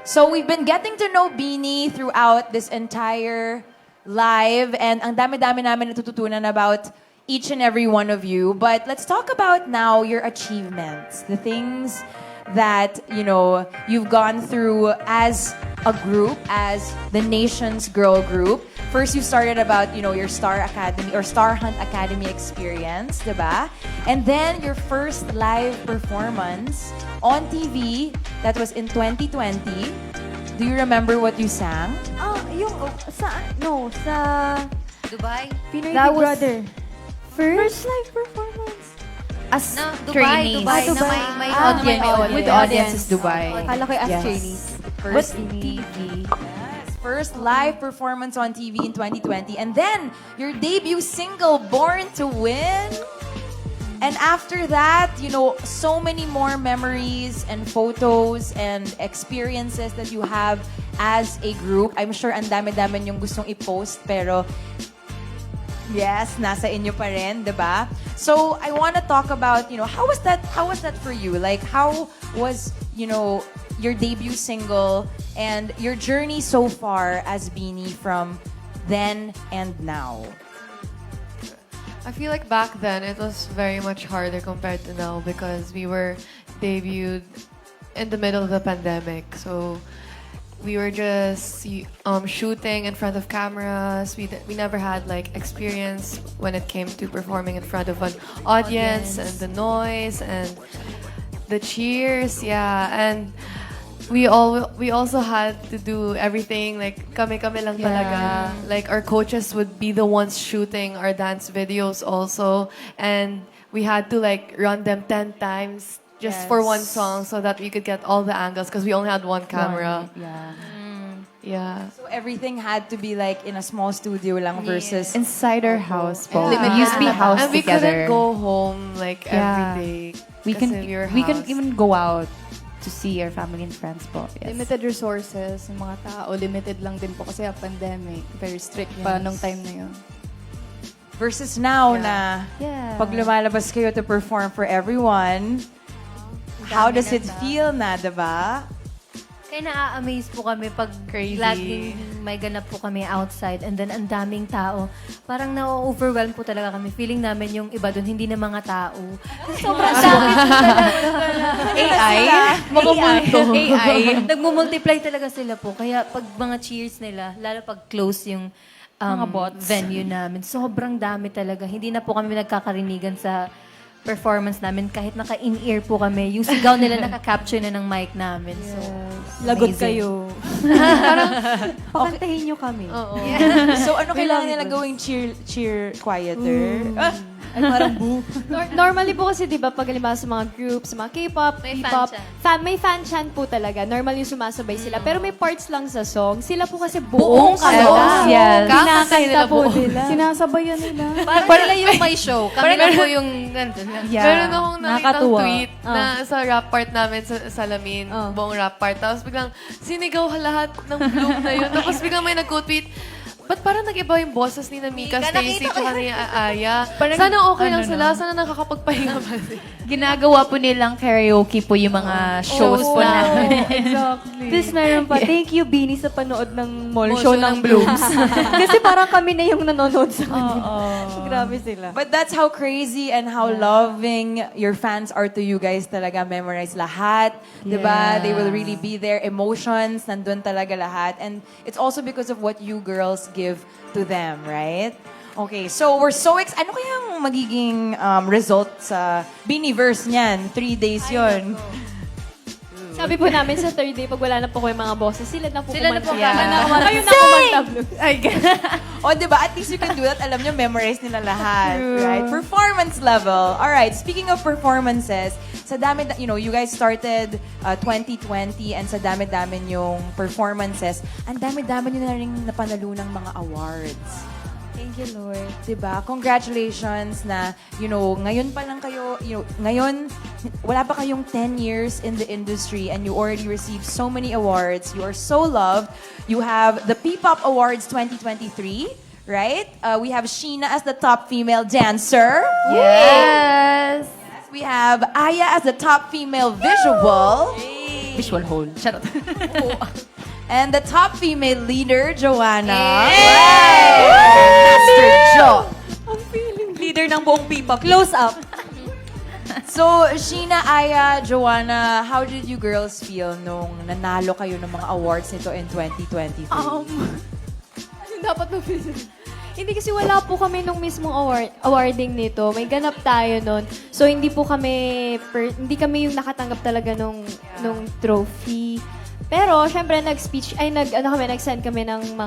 So we've been getting to know Beanie throughout this entire live, and ang dami-dami namin natututunan about each and every one of you. But let's talk about now your achievements, the things that, you know, you've gone through as a group, as the nation's girl group. First, you started about, you know, your Star Academy or Star Hunt Academy experience, diba? And then your first live performance on TV, that was in 2020. Do you remember what you sang? Sa Dubai? Pinoy That Big was- Brother. First live performance. As No, Dubai, trainees. Dubai. Na Dubai. may Ah, audience. may audience. With the audience is Dubai. Akala ko yung as Yes. trainees. First But TV. Yes, first live performance on TV in 2020. And then, your debut single, Born to Win. And after that, you know, so many more memories and photos and experiences that you have as a group. I'm sure ang dami-dami yung gustong i-post, pero yes, nasa inyo pa rin, diba? So, I want to talk about, you know, how was that for you? Like, how was, you know, your debut single and your journey so far as Beanie from then and now? I feel like back then it was very much harder compared to now because we were debuted in the middle of the pandemic. So we were just shooting in front of cameras. We never had like experience when it came to performing in front of an audience and the noise and the cheers. Yeah, and we also had to do everything like kami lang talaga. Like our coaches would be the ones shooting our dance videos also, and we had to like run them 10 times just for one song so that we could get all the angles because we only had one camera. Yeah. So everything had to be like in a small studio lang versus Inside our house po. Limited. We used to be house And we together. couldn't go home like every day. We can kasi we're we can house. even go out to see our family and friends po. Yes. Limited resources, yung mga tao, limited lang din po kasi ang pandemic. Very strict pa nung time na yun. versus now na pag lumalabas kayo to perform for everyone, how does it feel na, diba? Kaya na-amaze po kami pag laging may ganap po kami outside and then ang daming tao. Parang na-overwhelm po talaga kami. Feeling namin yung iba doon, hindi na mga tao. Sobrang dami po talaga. AI? AI. Nagmumultiply talaga sila po. Kaya pag mga cheers nila, lalo pag close yung venue namin, sobrang dami talaga. Hindi na po kami nagkakarinigan sa performance namin kahit naka-in-ear po kami. Yung sigaw nila naka-capture na ng mic namin. So, Lagot amazing. kayo. Parang, pakantahin nyo kami. So, ano kailangan nila gawing cheer quieter? Ay, parang boo. Normally po kasi, di ba, pag halimbawa sa mga groups, sa mga K-pop, May P-pop, fan may fan chant po talaga. Normal yung sumasabay sila. Pero may parts lang sa song. Sila po kasi buong songs, yes. Kakanta nila buo. Sinasabayan nila. Parang sila yung may show. Kami lang po yung nandun lang. Yeah. Meron akong nakitang Nakakatuwa. tweet na sa rap part namin sa Salamin, buong rap part. Tapos biglang sinigaw lahat ng Bloom na yun. Tapos biglang may nag-tweet, ba't parang nag-iba yung boses ni Mika, Stacy, tsaka ni Aya? Sana okay lang sila. Sana nakakapagpahinga ba sila? Ginagawa po nilang karaoke po yung mga shows po namin. Exactly. Tapos meron pa, thank you, Bini, sa panood ng mall show ng Blooms. Kasi parang kami na yung nanonood sa kanila. Grabe sila. But that's how crazy and how loving your fans are to you guys talaga. Memorize lahat. Diba? They will really be there. Emotions, nandun talaga lahat. And it's also because of what you girls give to them, right? Okay, so we're so excited. Ano kayang magiging result sa Biniverse niyan? 3 days yon. Sabi po namin sa third day, pag wala na po yung mga bosses, sila na po Sila na po kumanta. Kayo na kumanta, Blue. O, diba? At least you can do that. Alam nyo, memorize nila lahat. Right? Performance level. Alright, speaking of performances, sa dami, you guys started 2020 and sa dami-dami yung performances, ang dami-dami nyo na rin napanalo ng mga awards. Thank you, Lord. Diba? Congratulations na, ngayon pa lang kayo, ngayon, wala pa kayong 10 years in the industry and you already received so many awards. You are so loved. You have the P-Pop Awards 2023, right? We have Sheena as the top female dancer. Yes! We have Aya as the top female visual. Visual hole. Shut up. And the top female leader, Joanna. Master Jo. Leader ng buong P-pop. Close up. So, Sheena, Aya, Joanna, how did you girls feel nung nanalo kayo ng mga awards nito in 2023? Dapat na Hindi kasi wala po kami nung mismong awarding nito. May ganap tayo nun. So hindi po kami hindi kami yung nakatanggap talaga nung trophy. Pero syempre nag-send kami ng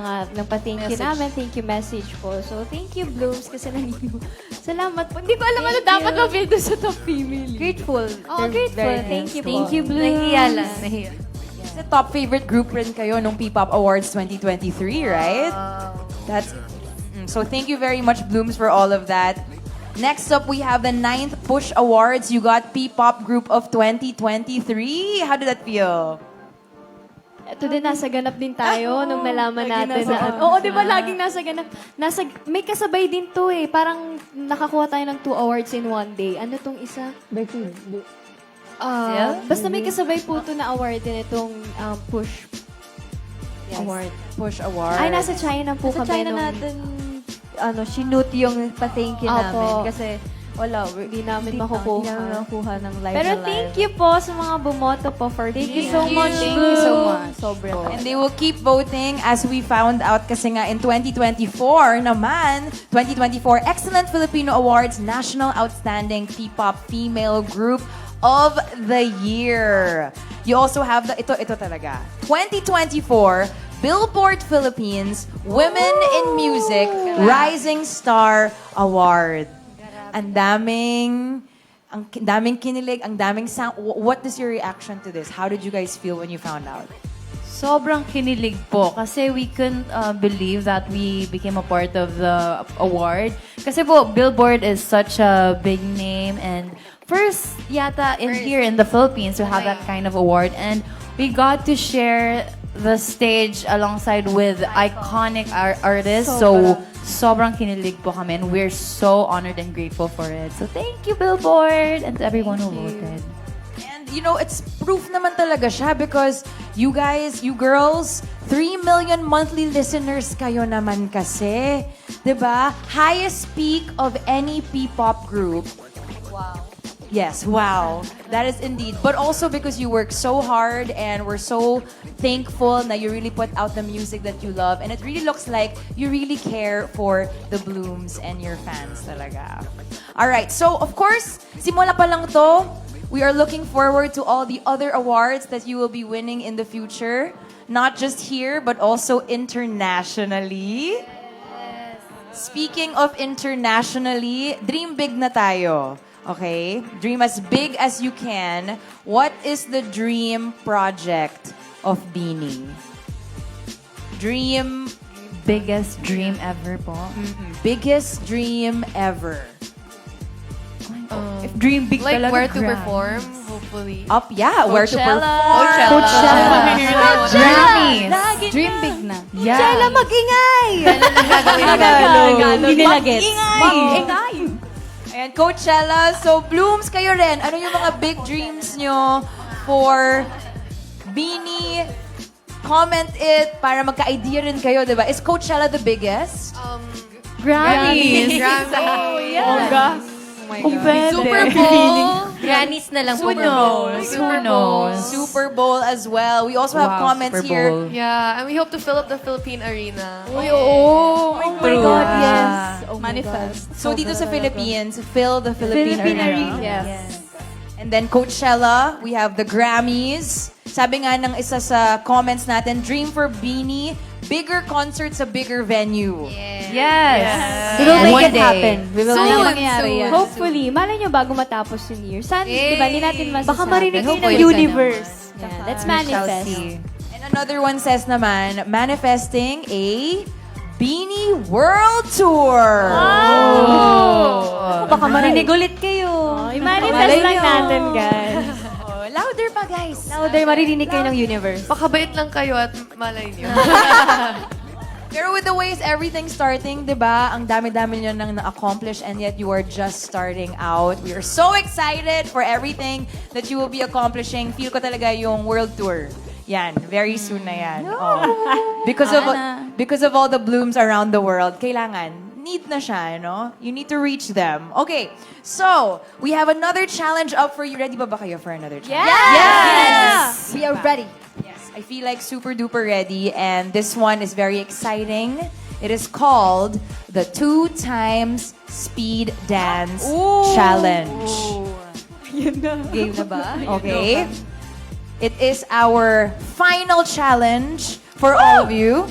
pa-thank you namin, thank you message po. So thank you Blooms kasi nanino. Salamat po. Hindi ko alam ano dapat ma-feel doon sa top female. Grateful. Oh, grateful. Thank you po. Thank you, Blooms. Nahiya lang. The top favorite group rin kayo nung P-Pop Awards 2023, right? So thank you very much, Blooms, for all of that. Next up, we have the 9th Push Awards. You got P-Pop Group of 2023. How did that feel? Ito din, nasa ganap din tayo nung nalaman natin na. Oo, di ba laging nasa ganap? May kasabay din to eh. Parang nakakuha tayo ng 2 awards in one day. Ano tong isa? Basta may kasabay po to na award din itong Push Award. Push Award. Ay, nasa China po Sa kami China nung... natin, sinut yung pa-thank you namin. Opo. Kasi, wala, Hindi namin makukuha. Hindi namin makukuha ng live Pero na live. thank you po sa mga bumoto po for Thank being you so much, Thank you so much. Sobra. And they will keep voting as we found out kasi nga in 2024 naman, 2024 Excellent Filipino Awards National Outstanding P-Pop Female Group of the Year. You also have ito talaga, 2024 Billboard Philippines Women in Music Rising Star Award. Ang daming kinilig, ang daming sound. What is your reaction to this? How did you guys feel when you found out? Sobrang kinilig po kasi we couldn't believe that we became a part of the award. Kasi po, Billboard is such a big name and first yata here in the Philippines to have that kind of award. And we got to share the stage alongside with iconic artists. So, sobrang kinilig po kami and we're so honored and grateful for it. So, thank you, Billboard, and to everyone who voted. And it's proof naman talaga siya because you guys, you girls, 3 million monthly listeners kayo naman kasi. 'Di ba? Highest peak of any P-pop group. Wow. Yes, wow. That is indeed. But also because you work so hard and we're so thankful na you really put out the music that you love. And it really looks like you really care for the Blooms and your fans talaga. Alright, so of course, simula pa lang to. We are looking forward to all the other awards that you will be winning in the future. Not just here, but also internationally. Speaking of internationally, dream big na tayo. Okay? Dream as big as you can. What is the dream project of Beanie? Dream... Biggest dream ever po. Biggest dream ever. If dream big Like talaga, where to Gram. perform, hopefully. Up, yeah. Where to perform. Grammys. Dream big na. Yeah. Chela, mag-ingay! Hindi nila gets. Mag-ingay! Ayan, Coachella. So, Blooms, kayo rin. Ano yung mga big dreams nyo for Beanie? Comment it para magka-idea rin kayo, di ba? Is Coachella the biggest? Grammys. Oh, yeah. Oh my God. Super Bowl. Grannies na lang po. Who knows? Who knows? Super Bowl as well. We also have Wow, comments Super here. Bowl. Yeah, and we hope to fill up the Philippine Arena. Oh my God, yes. Oh my Manifest. So, dito sa Philippines, fill the Philippine Arena. Yes. And then Coachella, we have the Grammys. Sabi nga ng isa sa comments natin, dream for Beanie, bigger concert sa bigger venue. Yes. We will make One it day. happen. We will Soon, make it happen. soon. Hopefully, malay nyo bago matapos yung year. Sana, di ba, hindi natin masasabi. Baka marinig kayo ng Hopefully. universe. Yeah, let's We shall manifest. see. And another one says naman, manifesting a Beanie World Tour. Baka marinig ulit kayo. I-manifest lang natin, guys. Oh, louder pa, guys. Louder, maririnig kayo ng universe. Pakabait lang kayo at malay niyo. Pero with the ways everything starting, di ba? Ang dami-dami nyo nang na-accomplish and yet you are just starting out. We are so excited for everything that you will be accomplishing. Feel ko talaga yung world tour. Yan, very soon na yan. Oh. Because of all the blooms around the world, kailangan, need na siya, no? You need to reach them. Okay, so, we have another challenge up for you. Ready ba kayo for another challenge? Yes! We are ready. Yes, I feel like super duper ready, and this one is very exciting. It is called the 2 times Speed Dance Challenge. Game na ba? Okay. It is our final challenge for all of you.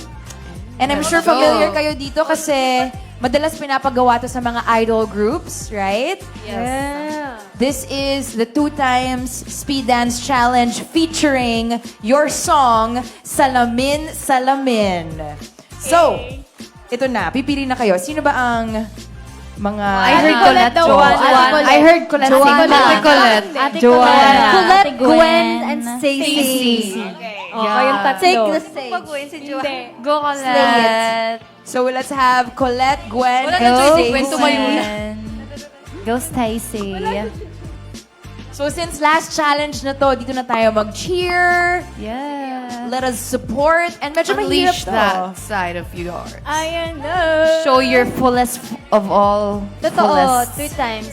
And I'm sure familiar kayo dito kasi madalas pinapagawa to sa mga idol groups, right? Yeah. This is the 2 times Speed Dance Challenge featuring your song, Salamin Salamin. So, ito na. Pipili na kayo. Sino ba ang mga... I heard Colette Joanna. I heard Colette Joanna. Ate Colette. Ate Joanna. Colette, Gwen, and Stacey. Kayong tatlo. Take the stage. Go Colette. So, let's have Colette, Gwen, Wala and na choice, Stacey. Gwen, tumayo na. Go Stacy. So, since last challenge na to, dito na tayo mag-cheer. Yeah. Let us support. And medyo mahirap Unleash to. that side of yours. Ayan na. Show your fullest of all. Totoo, Fullest. 3 times.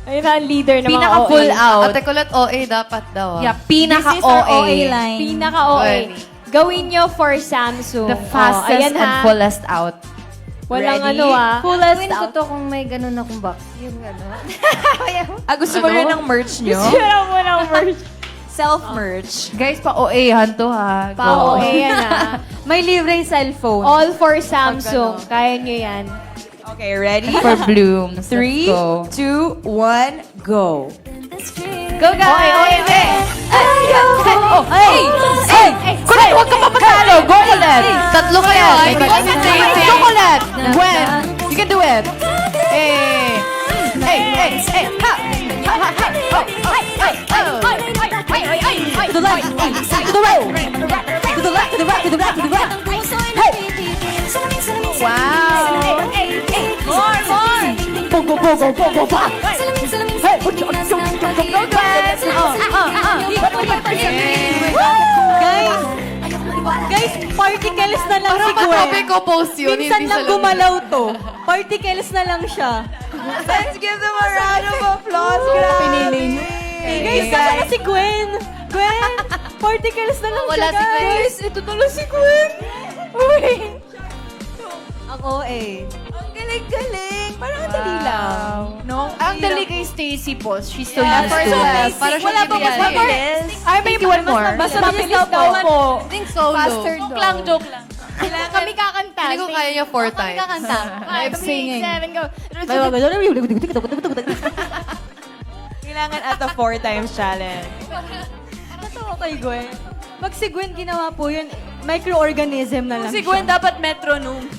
Ayun na, leader ng mga Pinaka-full OA. out. Ate Colette, OA dapat daw. Yeah, This is our pinaka-OA. OA line. Pinaka-OA. Gawin nyo for Samsung. The fastest ayan, and ha. fullest out. Walang Ready? fullest Gawin ko out. to kung may ganun akong box. Yung gano'n. Gusto mo rin ng merch nyo? Walang merch. Self-merch. Guys, pa-OA-han to ha. Go. Pa-OA yan ha. May libreng cellphone. All for Samsung. Kaya nyo yan. Okay, ready? For blooms. 3, Let's go. 2, 1, go. Go guys! Colette, huwag ka papatalo! Go, Colette! Tatlo kayo. Go, Colette! Gwen, you can do it! Hey! Hey, hey, hey! Ha! Ha, ha, ha! Oh, oh, hey, oh! To the left! To the right! To the left, to the right, to the right, to the right! Hey! Wow! More, more! Pogo, pogo, pogo, pogo! Hey! Go, Gwen! Guys, particles na lang si Sabi Gwen. ko post yun. Minsan hindi lang sa gumalaw to. Particles na lang siya. Let's give them a round of applause. Grabe! Guys, kasama si Gwen. Gwen, particles na lang Wala siya, si Gwen. guys. Ito tuloy si Gwen. Uy. Ang OA. Ang galing-galing. Parang ang dali lang. No? Ang dali kay Stacy po. She's so Yeah, used for to the it. basic. Para siya Wala pa mas bibigyan. mabilis. Ay, may One more. Mas mabilis daw po. I think solo. Faster Joke lang, joke lang. Kailangan kami kakanta. Hindi ko kaya niya 4 times. Kami kakanta. 5, 6, 7, go. Kailangan at a 4 times challenge. Totoo kay Gwen. Pag si Gwen ginawa po yun, microorganism na lang Si Gwen dapat metronome.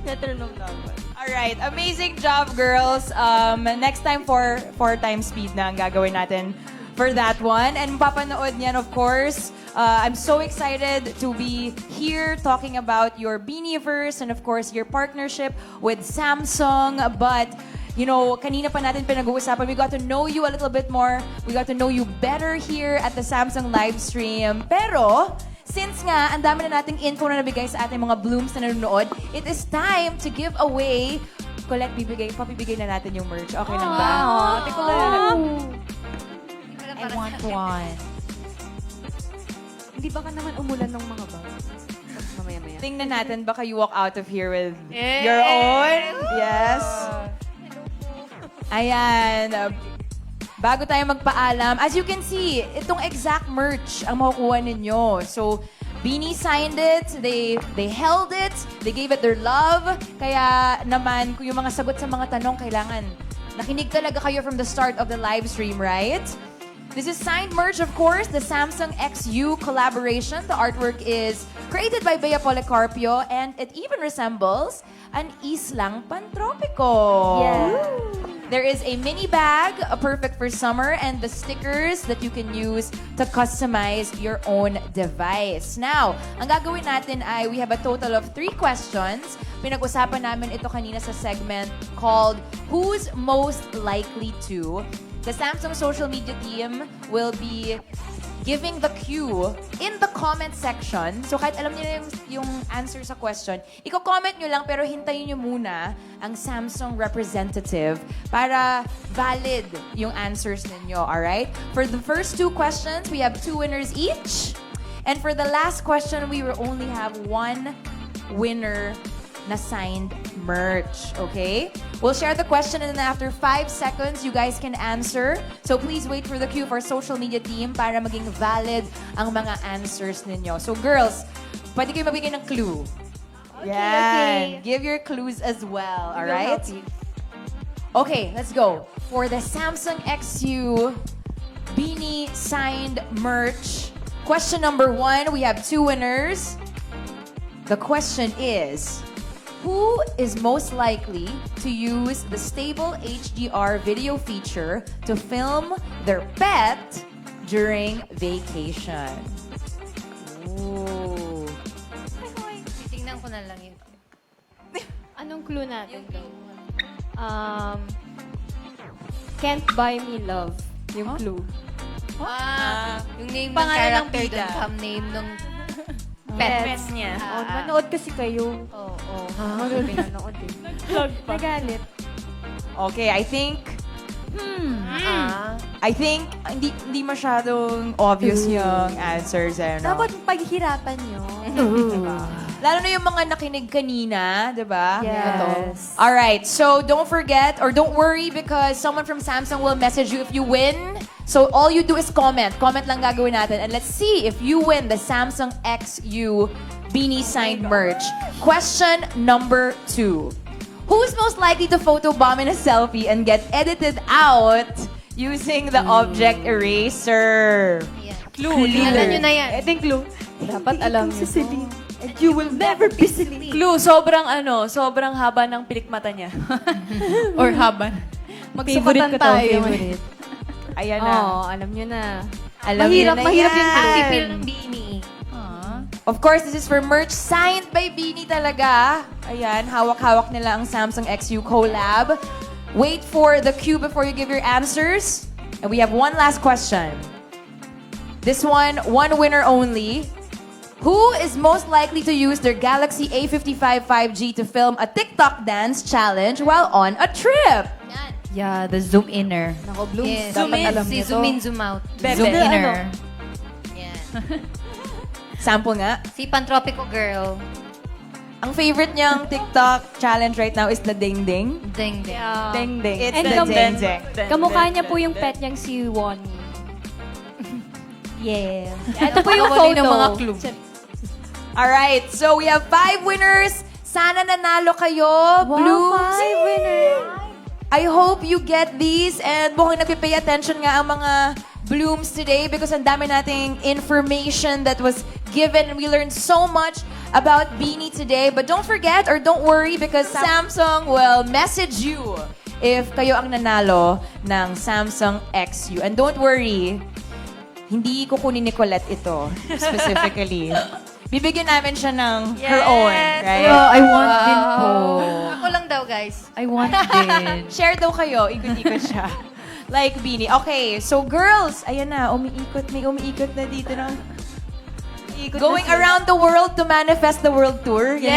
Metronome dapat. Alright, amazing job, girls. Next time, 4 times speed na ang gagawin natin for that one. And mapapanood niyan, of course. I'm so excited to be here talking about your Beanieverse and, of course, your partnership with Samsung. But, you know, kanina pa natin pinag-uusapan, we got to know you a little bit more. We got to know you better here at the Samsung live stream. Pero, since nga, ang dami na nating info na nabigay sa ating mga blooms na nanonood, it is time to give away. Colette, papibigay na natin yung merch. Okay lang ba? I want one. Hindi ba ka naman umulan ng mga bag? Mamaya-maya. Tingnan natin, baka you walk out of here with your own. Yes. Ayan. Bago tayo magpaalam, as you can see, itong exact merch ang makukuha ninyo. So, Beanie signed it, they held it, they gave it their love. Kaya naman, kung yung mga sagot sa mga tanong, kailangan nakinig talaga kayo from the start of the live stream, right? This is signed merch, of course, the Samsung XU collaboration. The artwork is created by Bea Policarpio, and it even resembles an islang pantropico. Yeah. There is a mini bag, perfect for summer, and the stickers that you can use to customize your own device. Now, ang gagawin natin ay we have a total of 3 questions. Pinag-usapan namin ito kanina sa segment called Who's Most Likely To? The Samsung social media team will be giving the cue in the comment section. So kahit alam niyo na yung answer sa question, i-comment nyo lang pero hintayin nyo muna ang Samsung representative para valid yung answers ninyo, alright? For the first 2 questions, we have 2 winners each. And for the last question, we will only have 1 winner na signed merch, okay? We'll share the question and then after 5 seconds, you guys can answer. So please wait for the cue for our social media team para maging valid ang mga answers ninyo. So girls, pwede kayo mabigay ng clue. Yan. Give your clues as well, alright? Okay, let's go. For the Samsung XU Beanie signed merch, question number 1, we have 2 winners. The question is, who is most likely to use the stable HDR video feature to film their pet during vacation? Ooh. Titingnan ko na lang yun. Anong clue natin? Can't buy me love. Yung clue. Yung name ng Pangalan ng character bida. dun, cam name nung Pets niya. Manood kasi kayo. Oo. Pinanood eh. Nagalit. Okay, I think hindi masyadong obvious yung answers. Ano? Dapat paghihirapan nyo. Lalo na yung mga nakinig kanina, di ba? Yes. Alright, so don't forget or don't worry because someone from Samsung will message you if you win. So all you do is comment. Comment lang gagawin natin. And let's see if you win the Samsung XU Beanie signed merch. Question number 2. Who's most likely to photobomb in a selfie and get edited out using the object eraser? Clue. Alam nyo na yan. Ito yung clue. Dapat alam nyo. And you will never be silly. Clue, sobrang haba ng pilikmata niya. Or haban. Magsukatan tayo. Ayan na. Oo, alam nyo na. Alam niyo na Mahirap yung clue. Tipil ng Beanie. Of course, this is for merch signed by Beanie talaga. Ayan, hawak-hawak nila ang Samsung XU collab. Wait for the cue before you give your answers. And we have one last question. This one winner only. Who is most likely to use their Galaxy A55 5G to film a TikTok dance challenge while on a trip? Yeah, the zoom inner. Nako, Bloom. Yes. Dapat alam Si nyo to. zoom in, zoom out. Zoom inner. Yan. Sample nga. Si Pantropico Girl. Ang favorite niyang TikTok challenge right now is the Ding Ding. Ding ding. Ding ding. It's And the Ding Ding. Kamukha niya po yung pet niyang si Wonnie. Yeah. Ito po yung Nakawali photo. ng mga clue. All right, so we have 5 winners. Sana nanalo kayo, Blooms. 5 winners. I hope you get these and mukhang nagpipay attention nga ang mga Blooms today because ang dami nating information that was given and we learned so much about Beanie today. But don't forget or don't worry because Samsung will message you if kayo ang nanalo ng Samsung XU. And don't worry, hindi kukunin ni Colette ito specifically. Bibigyan namin siya ng her own, right? I want din po. Ako lang daw, guys. I want din. Share daw kayo, ikot-ikot siya. Like Beanie. Okay, so girls, ayan na, may umiikot na dito ng... Going around the world to manifest the world tour. Yes!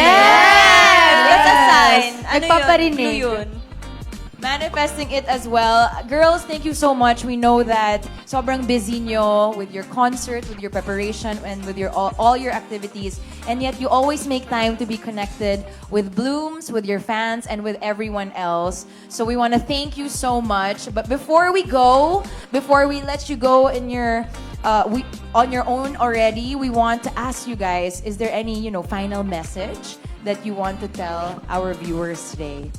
That's a sign. Nagpaparinig. Clue yun. Manifesting it as well. Girls, thank you so much. We know that sobrang busy nyo with your concert, with your preparation, and with your all your activities. And yet, you always make time to be connected with Blooms, with your fans, and with everyone else. So we want to thank you so much. But before we let you go in your on your own already, we want to ask you guys, is there any, final message that you want to tell our viewers today?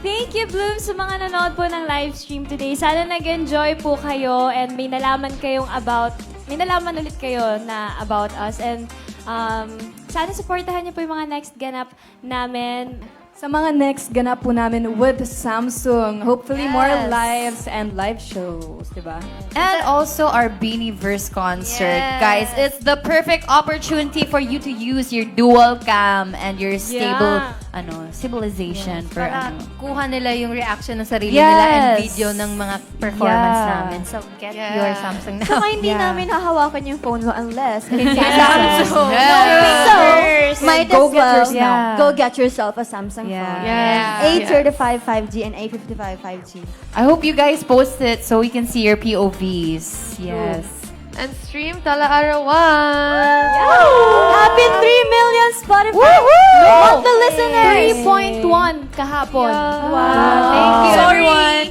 Thank you, Bloom, sa mga nanood po ng live stream today. Sana nag-enjoy po kayo and may nalaman ulit kayo na about us. And sana supportahan niyo po yung mga next ganap namin. Sa mga next ganap po namin with Samsung. Hopefully more lives and live shows, di ba? And also our Beanieverse concert. Guys, it's the perfect opportunity for you to use your dual cam and your stable stabilization for Para kuha nila yung reaction ng sarili nila and video ng mga performance namin. So, get your Samsung now. Saka hindi namin hahawakan yung phone mo unless it's Samsung. So, might as Go get well yours now. go get yourself a Samsung phone. A35 5G and A55 5G. I hope you guys post it so we can see your POVs. Yes. And stream Tala Arawan. Happy 3 million Spotify monthly listeners! 3.1 kahapon. Wow. Thank you, Sorry. everyone.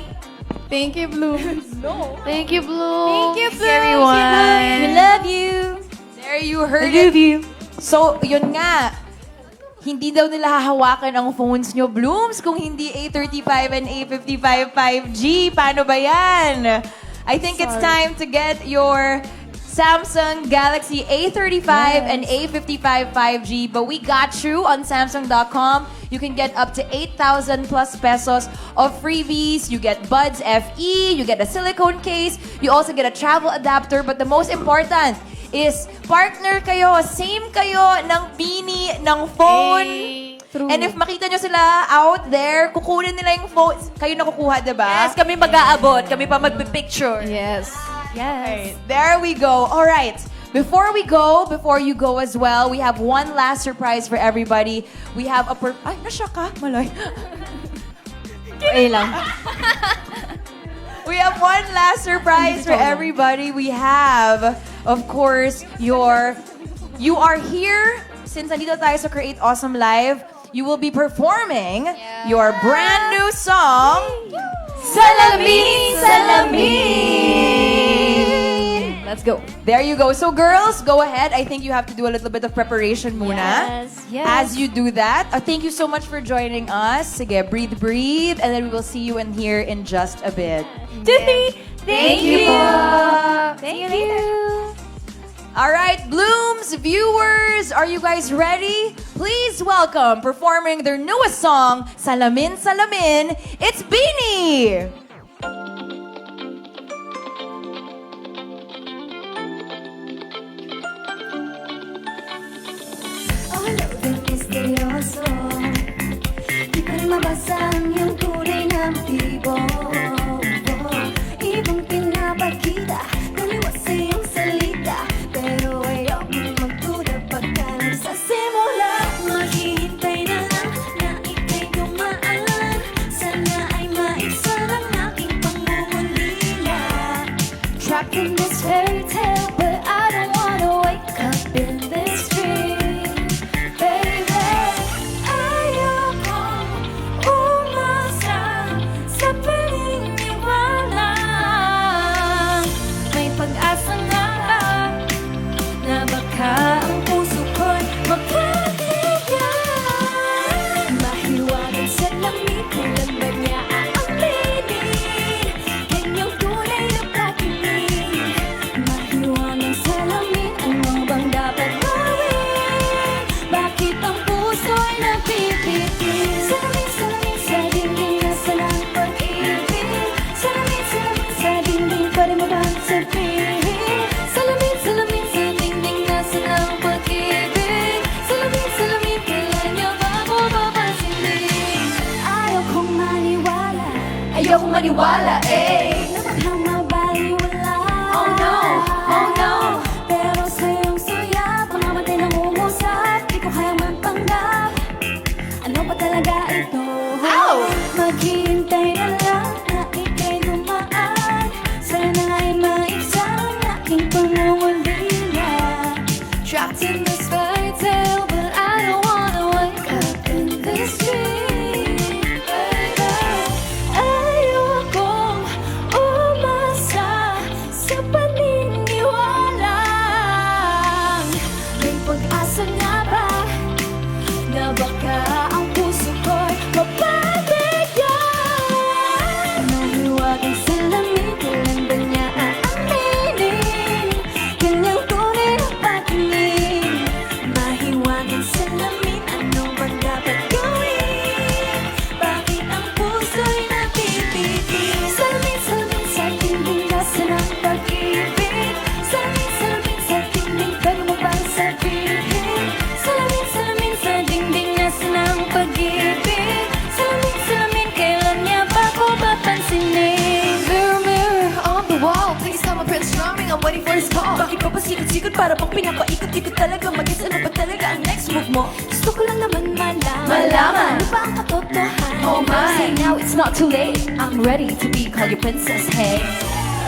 Thank you, Bloom. Thank you, Blue. Thank you, everyone. We love you. There you heard it. So, yun nga. Hindi daw nila hahawakan ang phones nyo, Blooms, kung hindi A35 and A55 5G. Paano ba yan? I think it's time to get your Samsung Galaxy A35 and A55 5G. But we got you on Samsung.com. You can get up to 8,000 plus pesos of freebies. You get Buds FE. You get a silicone case. You also get a travel adapter. But the most important is partner kayo, same kayo ng Beanie, ng phone. And if makita nyo sila out there, kukunin nila yung phone. Kayo na kukuha, diba? Yes, kami mag-aabot. Kami pa magpipicture. Yes. Right, there we go. All right. Before you go as well, we have one last surprise for everybody. We have a ay, nasya ka? Malay. We have one last surprise for everybody. We have, of course, you are here. Since nandito tayo sa Create Awesome Live, you will be performing your brand new song, Salamin, Salamin. Let's go. There you go. So girls, go ahead. I think you have to do a little bit of preparation muna. Yes. As you do that, thank you so much for joining us. Sige, breathe, and then we will see you in here in just a bit. 2, 3. Thank you. See you later. All right, Blooms, viewers, are you guys ready? Please welcome, performing their newest song, Salamin, Salamin, it's Beanie! Misteryoso, di ko rin mabasa ang iyong tunay na motibo. Ibang pinapakita, naliwas sa iyong salita, pero ayokong magduda pagka nagsasimula. Maghihintay na lang na ika'y dumaan, sana ay maisa ng aking pangungulila. Trapped in this fairy tale, but I don't wanna wake up in this dream. ako maniwala, eh. Nakakabaliwala. Oh no, oh no. Pero sa iyong suya, pamamatay ng umusap, di ko kayang magpanggap. Ano ba talaga ito? Ow! Maghihintay na lang na ika'y dumaan. Sana ay maibsan aking pangungulila. Trapped in this fairy tale, but I don't wanna wake up in this dream, baby. Ayokong umasa sa paniniwala. May pag-asa nga ba na baka ang puso ko'y mapabigyan? Mahiwagang salamin, kailan ba niya aaminin? Kanyang tunay na patingin. Mahiwagang salamin, ano ba dapat gawin? Bakit ang puso'y napipitin? Salamin, salamin sa dingding, nasa ng pag-ibig. Salamin, salamin sa dingding, pwede mo bang sabihin? Salamin, salamin sa dingding, nasa ng pag-ibig. Salamin, salamin, kailan niya ba ko papansinin? Mirror, mirror on the wall, please tell my Prince Charming I'm waiting for his call. Bakit pa pasikot-sikot para pang pinapaikot-ikot talaga? Mag-guess ano ba talaga ang next move mo? Gusto ko lang naman malaman. Malaman. Ano ba ang katotohanan? Oh my. Say now it's not too late. I'm ready to be called your princess, hey.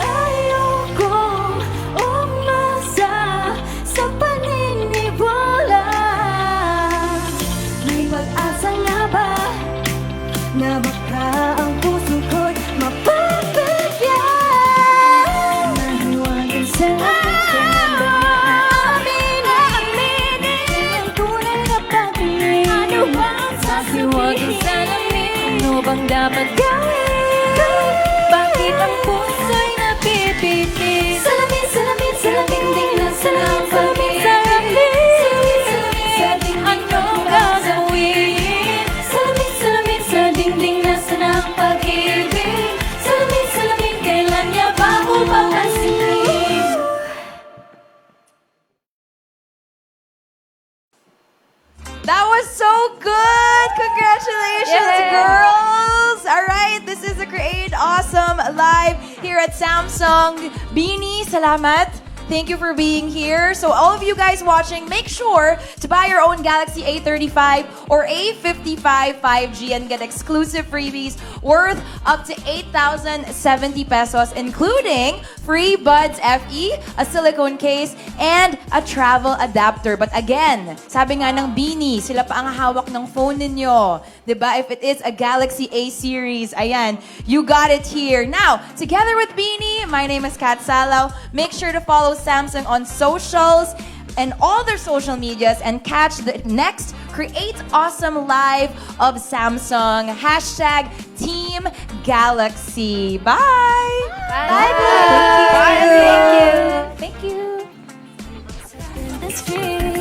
Ayokong umasa sa paniniwala. May pag-asa nga ba na baka ang puso ko'y mapapagyan? Mahiwagang salamin, kailan ba niya aaminin? Ang tunay na patingin. Ano ba ang sasabihin? Ano bang dapat gawin? Bakit ang puso'y napipitin? Salamin, salamin, salamin, ding nasa ng pag-ibig. Salamin, salamin, sa dingding ano gagawin? Salamin, salamin, sa dingding nasa ng pag-ibig. Salamin, salamin, kailan niya ba ko papansinin? That was so good! Congratulations, girls! All right, this is the Create Awesome Live here at Samsung. Beanie, salamat. Thank you for being here. So all of you guys watching, make sure to buy your own Galaxy A35 or A55 5G and get exclusive freebies worth up to 8,070 pesos, including free Buds FE, a silicone case, and a travel adapter. But again, sabi nga ng Beanie, sila pa ang hawak ng phone ninyo. Diba? If it is a Galaxy A series, ayan, you got it here. Now, together with Beanie, my name is Kat Salaw. Make sure to follow Samsung on socials and all their social medias and catch the next Create Awesome Live of Samsung. Hashtag Team Galaxy. Bye! Bye. Bye! Thank you. This dream.